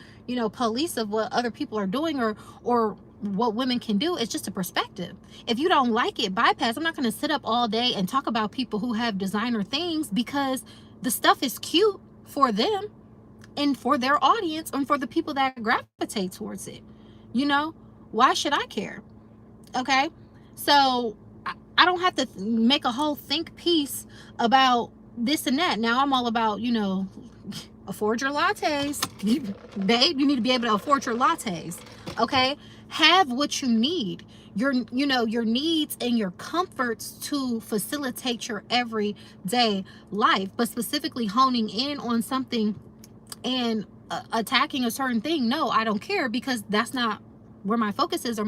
police of what other people are doing or what women can do. It's just a perspective. If you don't like it, bypass. I'm not going to sit up all day and talk about people who have designer things, because the stuff is cute for them and for their audience and for the people that gravitate towards it. Why should I care? Okay. So I don't have to make a whole think piece about this and that. Now I'm all about, afford your lattes. Babe, you need to be able to afford your lattes. Okay? Have what you need. Your needs and your comforts to facilitate your everyday life, but specifically honing in on something and attacking a certain thing. No, I don't care, because that's not where my focus is, or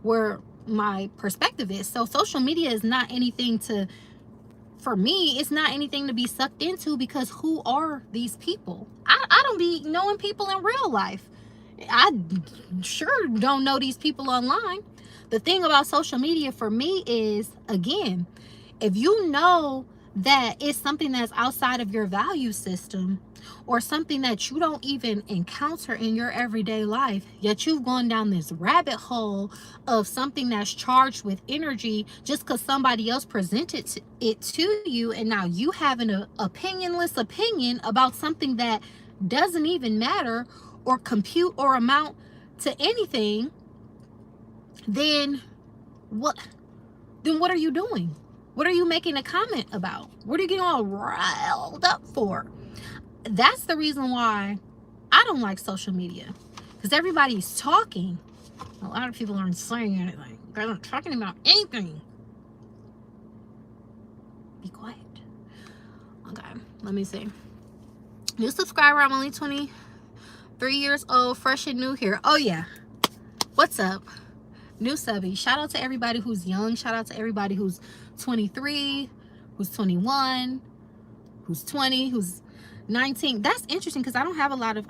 where my perspective is. So social media is not anything to for me, it's not anything to be sucked into, because who are these people? I don't be knowing people in real life. I sure don't know these people online. The thing about social media for me is, again, if you know that it's something that's outside of your value system, or something that you don't even encounter in your everyday life, yet you've gone down this rabbit hole of something that's charged with energy just because somebody else presented it to you, and now you have an opinionless opinion about something that doesn't even matter or compute or amount to anything, then what are you doing? What are you making a comment about? What are you getting all riled up for? That's the reason why I don't like social media, because everybody's talking. A lot of people aren't saying anything. They're not talking about anything. Be quiet. Okay, let me see. New subscriber. I'm only 23 years old, fresh and new here. Oh yeah, what's up? New subby. Shout out to everybody who's young. Shout out to everybody who's 23, who's 21, who's 20, who's 19. That's interesting, because I don't have a lot of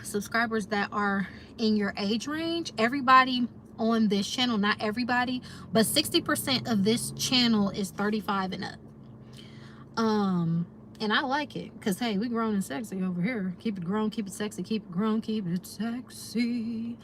subscribers that are in your age range. Everybody on this channel, not everybody, but 60% of this channel is 35 and up. And I like it, because hey, we grown and sexy over here. Keep it grown, keep it sexy, keep it grown, keep it sexy.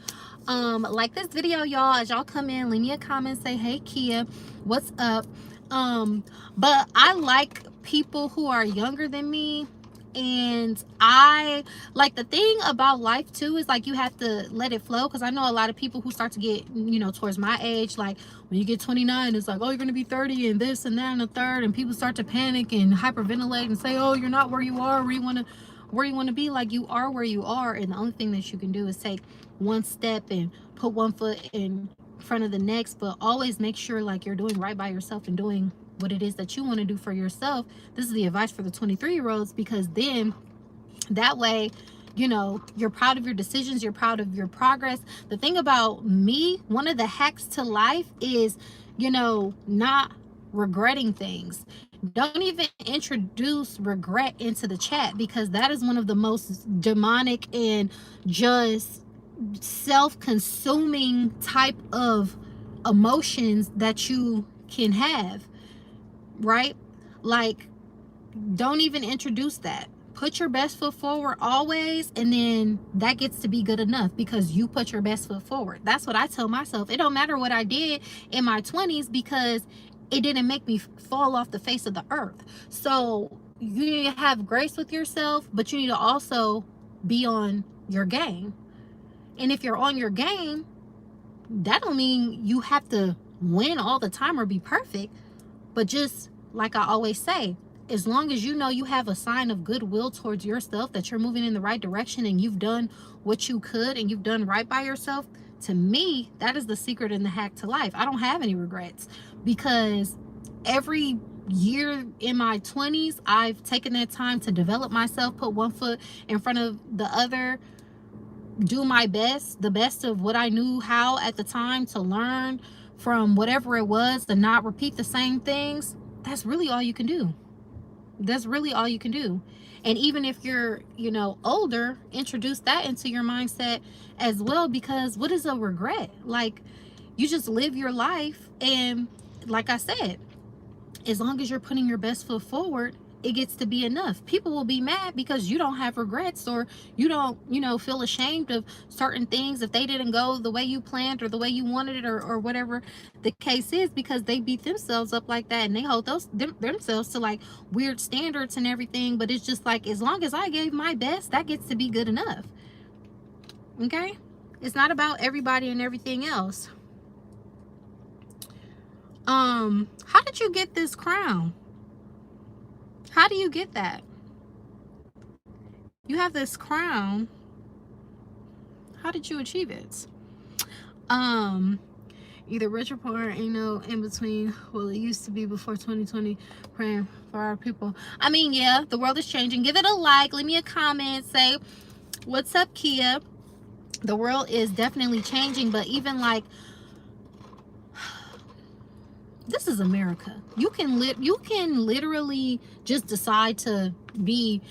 Like this video, y'all. As y'all come in, leave me a comment, say, hey Kiya, what's up? But I like people who are younger than me. And I like, the thing about life too is like, you have to let it flow, because I know a lot of people who start to get, you know, towards my age, like when you get 29, it's like, oh, you're gonna be 30 and this and that and the third, and people start to panic and hyperventilate and say, oh, you're not where you are, where you want to be. Like, you are where you are, and the only thing that you can do is take one step and put one foot in front of the next, but always make sure like you're doing right by yourself and doing what it is that you want to do for yourself. This is the advice for the 23-year-olds, because then that way, you know, you're proud of your decisions, you're proud of your progress. The thing about me, one of the hacks to life is, you know, not regretting things. Don't even introduce regret into the chat, because that is one of the most demonic and just self-consuming type of emotions that you can have, right? Like, don't even introduce that. Put your best foot forward always, and then that gets to be good enough because you put your best foot forward. That's what I tell myself. It don't matter what I did in my 20s, because it didn't make me fall off the face of the earth. So you need to have grace with yourself, but you need to also be on your game. And if you're on your game, that don't mean you have to win all the time or be perfect, but just like I always say, as long as you know you have a sign of goodwill towards yourself, that you're moving in the right direction and you've done what you could and you've done right by yourself, to me, that is the secret and the hack to life. I don't have any regrets, because every year in my 20s, I've taken that time to develop myself, put one foot in front of the other, do my best, the best of what I knew how at the time, to learn from whatever it was, to not repeat the same things. That's really all you can do. That's really all you can do. And even if you're, you know, older, introduce that into your mindset as well, because what is a regret? Like, you just live your life, and like I said, as long as you're putting your best foot forward, it gets to be enough. People will be mad because you don't have regrets, or you don't, you know, feel ashamed of certain things if they didn't go the way you planned or the way you wanted it, or whatever the case is, because they beat themselves up like that, and they hold themselves to like weird standards and everything. But it's just like, as long as I gave my best, that gets to be good enough. Okay? It's not about everybody and everything else. How did you get this crown? How do you get that? You have this crown. How did you achieve it? Either rich or poor, ain't no in between. Well, it used to be before 2020. Praying for our people. I mean, yeah, the world is changing. Give it a like, leave me a comment, say, what's up, Kiya? The world is definitely changing, but even like, This is America. You can literally just decide to be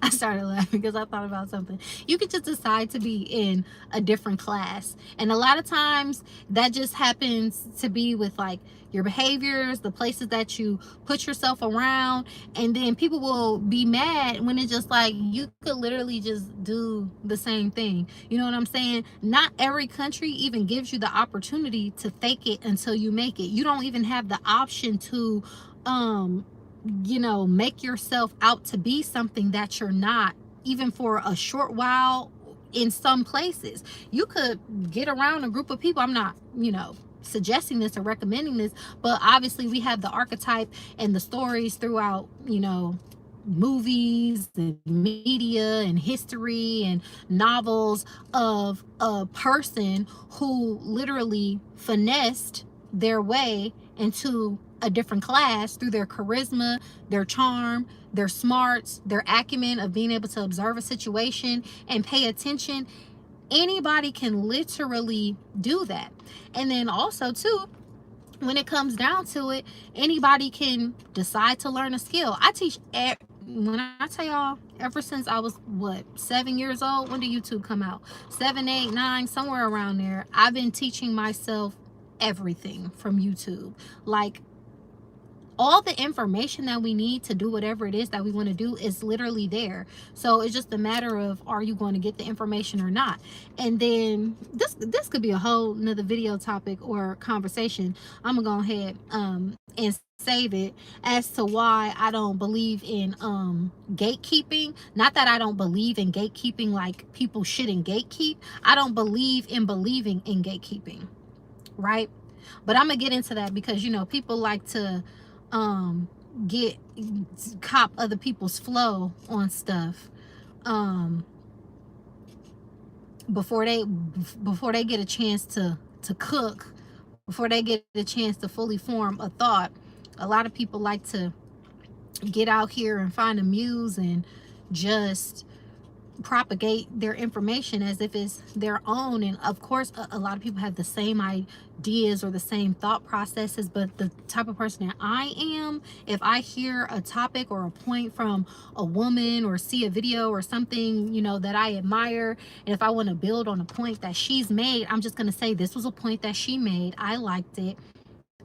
I started laughing because I thought about something. You could just decide to be in a different class. And a lot of times that just happens to be with like your behaviors, the places that you put yourself around, and then people will be mad when it's just like you could literally just do the same thing. You know what I'm saying? Not every country even gives you the opportunity to fake it until you make it. You don't even have the option to you know, make yourself out to be something that you're not, even for a short while. In some places you could get around a group of people. I'm not, you know, suggesting this or recommending this, but obviously we have the archetype and the stories throughout, you know, movies and media and history and novels of a person who literally finessed their way into a different class through their charisma, their charm, their smarts, their acumen of being able to observe a situation and pay attention. Anybody can literally do that. And then also too, when it comes down to it, anybody can decide to learn a skill. I teach, when I tell y'all, ever since I was what, 7 years old. When did YouTube come out? 7, 8, 9, somewhere around there. I've been teaching myself everything from YouTube. Like, all the information that we need to do whatever it is that we want to do is literally there. So it's just a matter of, are you going to get the information or not? And then this could be a whole nother video topic or conversation. I'm gonna go ahead and save it, as to why I don't believe in gatekeeping. Not that I don't believe in gatekeeping, like people shouldn't gatekeep. I don't believe in believing in gatekeeping, right? But I'm gonna get into that because, you know, people like to get cop other people's flow on stuff before they get a chance to cook, before they get a chance to fully form a thought. A lot of people like to get out here and find a muse and just propagate their information as if it's their own. And of course a lot of people have the same ideas or the same thought processes, but the type of person that I am, if I hear a topic or a point from a woman or see a video or something, you know, that I admire, and if I want to build on a point that she's made, I'm just going to say this was a point that she made, I liked it,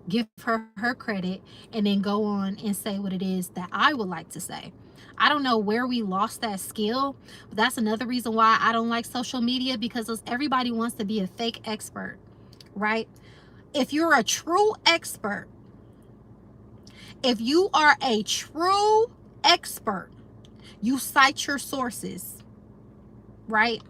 give her credit, and then go on and say what it is that I would like to say. I don't know where we lost that skill, but that's another reason why I don't like social media, because everybody wants to be a fake expert, right? If you're a true expert, if you are a true expert, you cite your sources, right?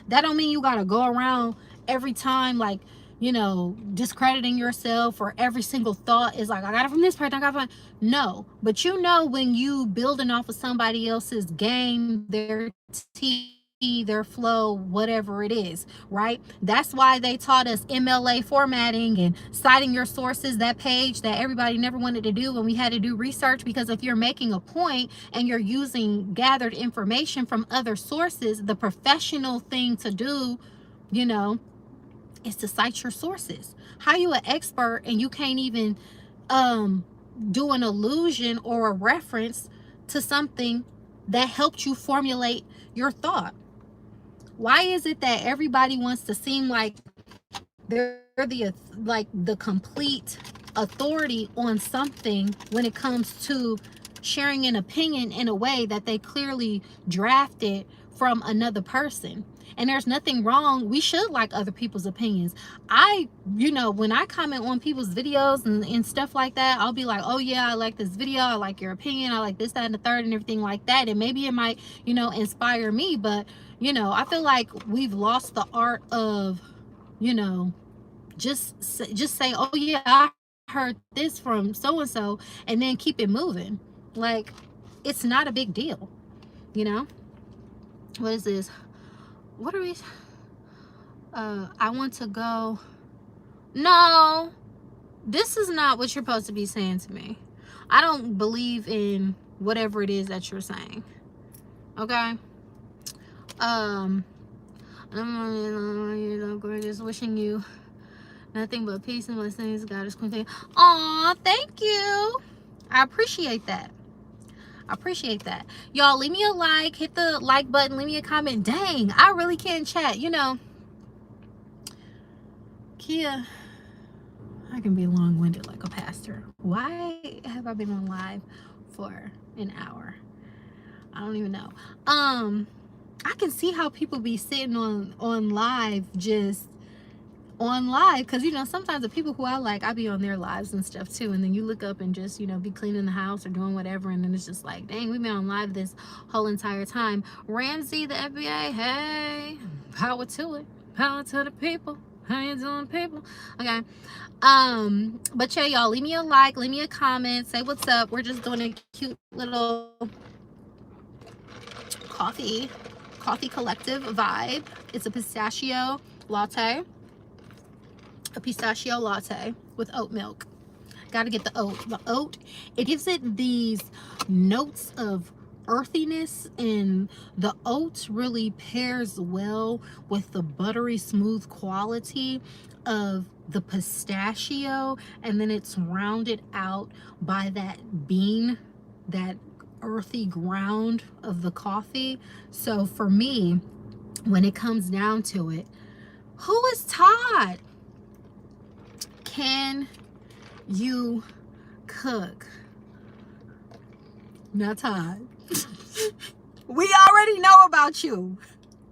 That don't mean you got to go around every time, like, you know, discrediting yourself, or every single thought is like, I got it from this person, I got it from... No, but you know, when you building off of somebody else's game, their tea, their flow, whatever it is, right? That's why they taught us MLA formatting and citing your sources, that page that everybody never wanted to do when we had to do research. Because if you're making a point and you're using gathered information from other sources, the professional thing to do, you know, is to cite your sources. How you an expert and you can't even do an allusion or a reference to something that helped you formulate your thought? Why is it that everybody wants to seem like they're the complete authority on something when it comes to sharing an opinion in a way that they clearly drafted from another person? And there's nothing wrong. We should like other people's opinions. You know, when I comment on people's videos and stuff like that, I'll be like, oh yeah, I like this video, I like your opinion, I like this, that, and the third, and everything like that. And maybe it might, you know, inspire me. But, you know, I feel like we've lost the art of, you know, just say, oh yeah, I heard this from so and so, and then keep it moving. Like, it's not a big deal, you know. What is this? What are we? I want to go. No, this is not what you're supposed to be saying to me. I don't believe in whatever it is that you're saying. Okay. I'm just wishing you Nothing but peace and blessings. God is queen. Aw, thank you. I appreciate that. I appreciate that. Y'all, leave me a like. Hit the like button. Leave me a comment. Dang, I really can't chat. You know, Kiya, I can be long-winded like a pastor. Why have I been on live for an hour? I don't even know. I can see how people be sitting on live, just on live, because you know sometimes the people who I like, I be on their lives and stuff too, and then you look up and just, you know, be cleaning the house or doing whatever, and then it's just like, dang, we've been on live this whole entire time. Ramsey, the FBA, hey, power to it, power to the people. How you doing, people? Okay. But yeah, y'all, leave me a like, leave me a comment, say what's up. We're just doing a cute little coffee collective vibe. It's a pistachio latte with oat milk. Gotta get the oat, it gives it these notes of earthiness, and the oat really pairs well with the buttery smooth quality of the pistachio, and then it's rounded out by that bean, that earthy ground of the coffee. So for me, when it comes down to it, who is Todd? Can you cook? Now, Todd, we already know about you,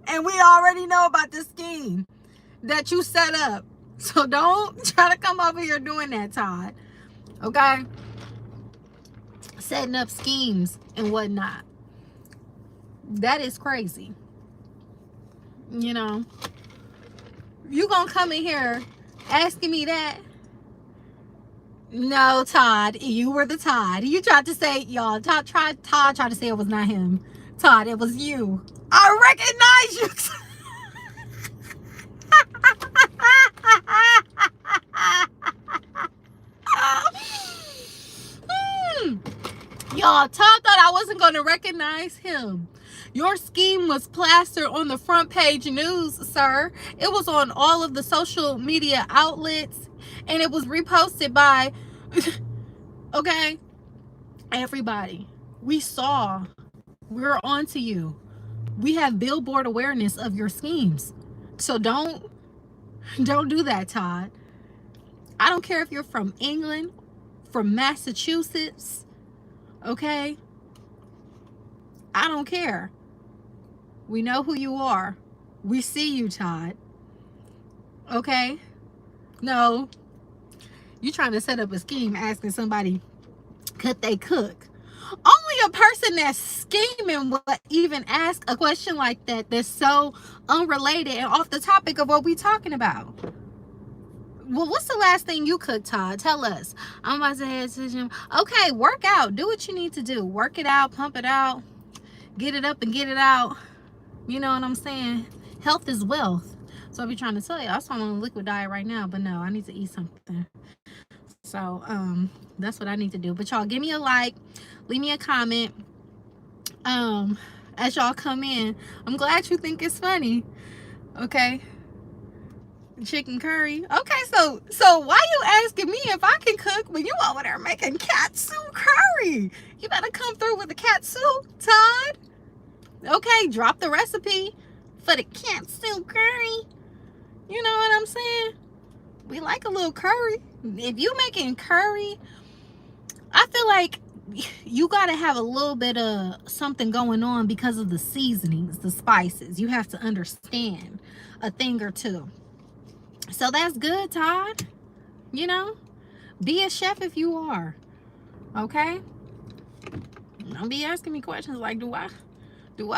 and we already know about the scheme that you set up. So don't try to come over here doing that, Todd. Okay? Setting up schemes and whatnot. That is crazy. You know, you gonna come in here asking me that? No, Todd, you were the Todd. You tried to say, y'all, Todd tried to say it was not him. Todd, it was you. I recognize you. Y'all, Todd thought I wasn't going to recognize him. Your scheme was plastered on the front page news, sir. It was on all of the social media outlets, and it was reposted by, okay, everybody. We saw. We're on to you. We have billboard awareness of your schemes. So don't do that, Todd. I don't care if you're from England, from Massachusetts, okay? I don't care. We know who you are. We see you, Todd. Okay? No. You trying to set up a scheme asking somebody, could they cook? Only a person that's scheming would even ask a question like that, that's so unrelated and off the topic of what we talking about. Well, what's the last thing you cooked, Todd? Tell us. I'm about to head to the gym. Okay, work out. Do what you need to do. Work it out, pump it out, get it up and get it out. You know what I'm saying? Health is wealth. So I'll be trying to tell you. I'm on a liquid diet right now, but no, I need to eat something. So that's what I need to do. But y'all, give me a like, leave me a comment as y'all come in. I'm glad you think it's funny. Okay, chicken curry. Okay, so why you asking me if I can cook when you over there making katsu curry? You better come through with the katsu, Todd. Okay, drop the recipe for the katsu curry. You know what I'm saying? We like a little curry. If you making curry, I feel like you got to have a little bit of something going on because of the seasonings, the spices. You have to understand a thing or two. So that's good, Todd. You know, be a chef if you are. Okay? Don't be asking me questions like, do I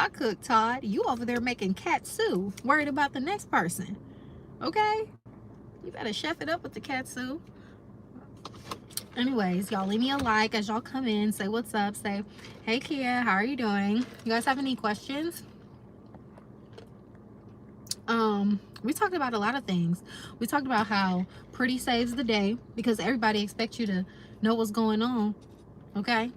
cook, Todd? You over there making katsu, worried about the next person. Okay? You better chef it up with the katsu. Anyways, y'all, leave me a like as y'all come in. Say what's up. Say, hey, Kiya, how are you doing? You guys have any questions? We talked about a lot of things. We talked about how pretty saves the day because everybody expects you to know what's going on. Okay?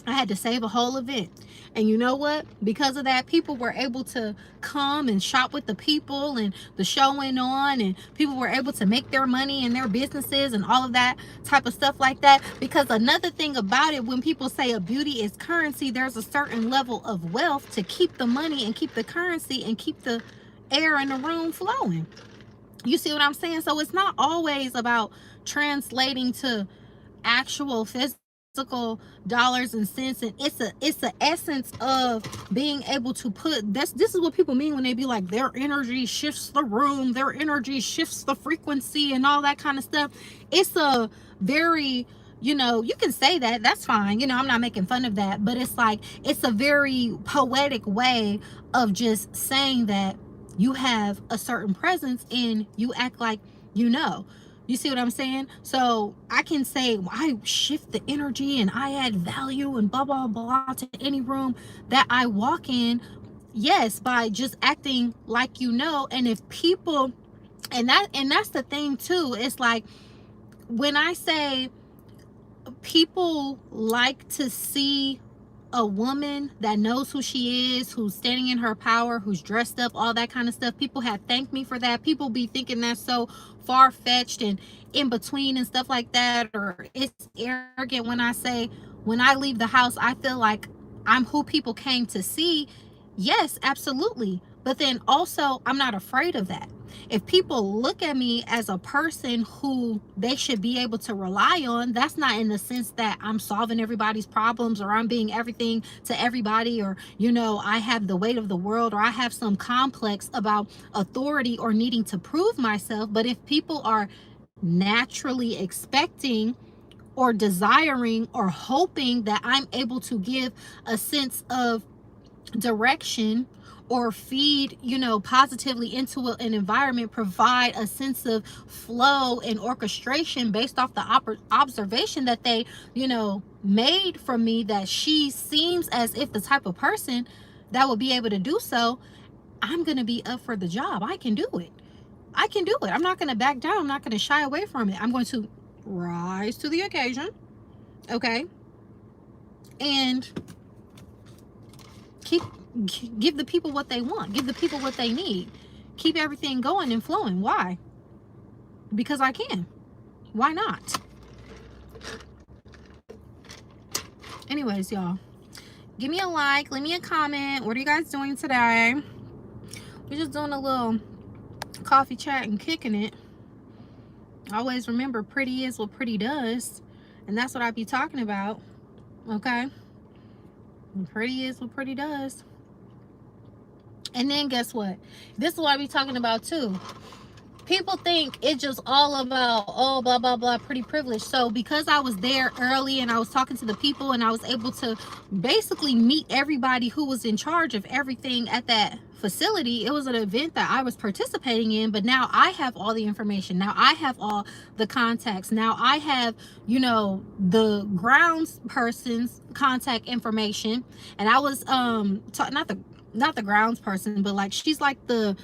I had to save a whole event. And you know what? Because of that, people were able to come and shop with the people, and the show went on, and people were able to make their money in their businesses and all of that type of stuff like that. Because another thing about it, when people say a beauty is currency, there's a certain level of wealth to keep the money and keep the currency and keep the air in the room flowing. You see what I'm saying? So it's not always about translating to actual physical dollars and cents, and it's the essence of being able to put this is what people mean when they be like their energy shifts the room, their energy shifts the frequency and all that kind of stuff. It's a very, you can say that, that's fine, I'm not making fun of that, but it's like it's a very poetic way of just saying that you have a certain presence and you act like you know. You see what I'm saying? So I can say, well, I shift the energy and I add value and blah, blah, blah to any room that I walk in. Yes, by just acting like And if people, and that's the thing too. It's like when I say people like to see a woman that knows who she is, who's standing in her power, who's dressed up, all that kind of stuff. People have thanked me for that. People be thinking that's so far-fetched and in between and stuff like that, or it's arrogant when I say, when I leave the house, I feel like I'm who people came to see. Yes, absolutely. But then also, I'm not afraid of that. If people look at me as a person who they should be able to rely on, that's not in the sense that I'm solving everybody's problems or I'm being everything to everybody, or, I have the weight of the world, or I have some complex about authority or needing to prove myself. But if people are naturally expecting or desiring or hoping that I'm able to give a sense of direction or feed positively into an environment, provide a sense of flow and orchestration based off the observation that they made from me, that she seems as if the type of person that would be able to do so, I'm gonna be up for the job. I can do it. I'm not gonna back down. I'm not gonna shy away from it. I'm going to rise to the occasion, okay, and give the people what they want, give the people what they need, keep everything going and flowing. Why? Because I can. Why not? Anyways, y'all, give me a like, leave me a comment. What are you guys doing today? We're just doing a little coffee chat and kicking it. Always remember, pretty is what pretty does, and that's what I be talking about, okay? And pretty is what pretty does. And then guess what? This is what I be talking about too. People think it's just all about, oh, blah, blah, blah, pretty privilege. So because I was there early and I was talking to the people and I was able to basically meet everybody who was in charge of everything at that facility, it was an event that I was participating in, but now I have all the information. Now I have all the contacts. Now I have, the grounds person's contact information. And I was not the grounds person, but like she's like the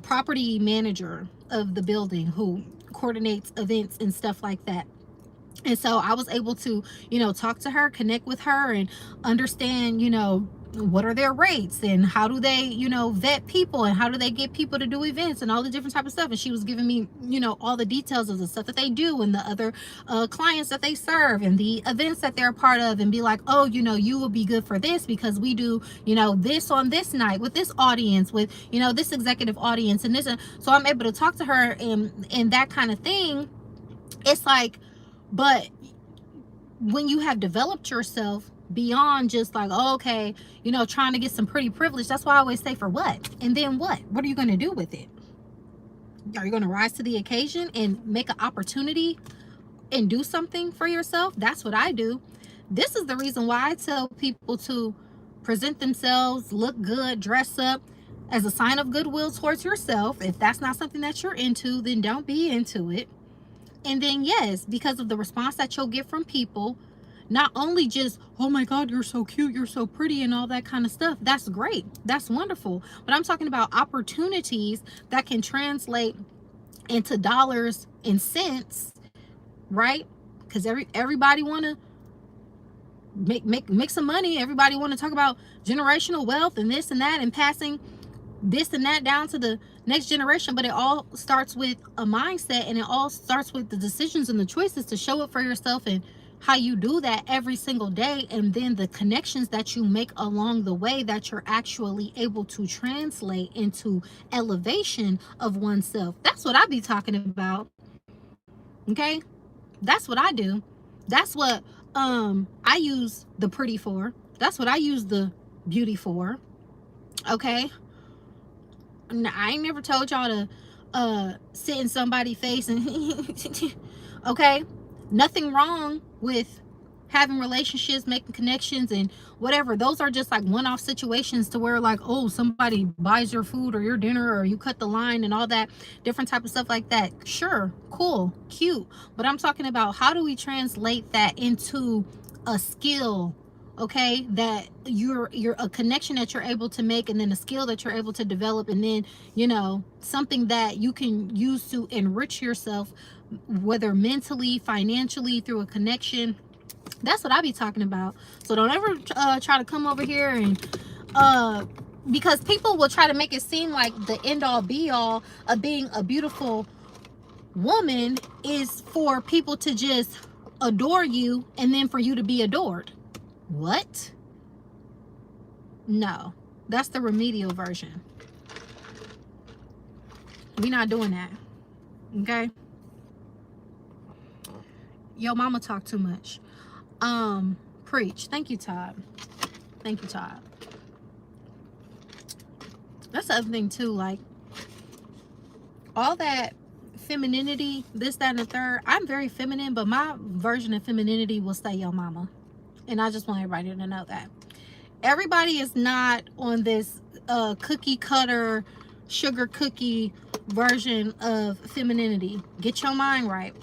property manager of the building who coordinates events and stuff like that. And so I was able to, talk to her, connect with her, and understand, what are their rates and how do they, vet people and how do they get people to do events and all the different type of stuff. And she was giving me, all the details of the stuff that they do and the other clients that they serve and the events that they're a part of, and be like, oh, you will be good for this because we do, this on this night with this audience, with, this executive audience and this. And so I'm able to talk to her and that kind of thing. It's like, but when you have developed yourself beyond just like, oh, okay, trying to get some pretty privilege, that's why I always say, for what? And then what are you going to do with it? Are you going to rise to the occasion and make an opportunity and do something for yourself? That's what I do. This is the reason why I tell people to present themselves, look good, dress up, as a sign of goodwill towards yourself. If that's not something that you're into, then don't be into it. And then, yes, because of the response that you'll get from people, not only just, oh my God, you're so cute, you're so pretty, and all that kind of stuff. That's great. That's wonderful. But I'm talking about opportunities that can translate into dollars and cents, right? Because everybody want to make some money. Everybody want to talk about generational wealth and this and that and passing this and that down to the next generation, but it all starts with a mindset, and it all starts with the decisions and the choices to show up for yourself, and how you do that every single day, and then the connections that you make along the way that you're actually able to translate into elevation of oneself. That's what I be talking about. Okay, that's what I do. That's what I use the pretty for. That's what I use the beauty for. Okay, I ain't never told y'all to sit in somebody's face and okay, nothing wrong with having relationships, making connections and whatever. Those are just like one-off situations to where like, oh, somebody buys your food or your dinner, or you cut the line and all that different type of stuff like that. Sure, cool, cute. But I'm talking about, how do we translate that into a skill? Okay, that you're a connection that you're able to make, and then a skill that you're able to develop, and then, you know, something that you can use to enrich yourself, whether mentally, financially, through a connection. That's what I be talking about. So don't ever try to come over here and because people will try to make it seem like the end all be all of being a beautiful woman is for people to just adore you and then for you to be adored. What? No, that's the remedial version. We're not doing that. Okay? Yo mama talk too much. Preach. Thank you, Todd. Thank you, Todd. That's the other thing too, like all that femininity, this, that, and the third. I'm very feminine, but my version of femininity will stay yo mama. And I just want everybody to know that. Everybody is not on this cookie cutter, sugar cookie version of femininity. Get your mind right.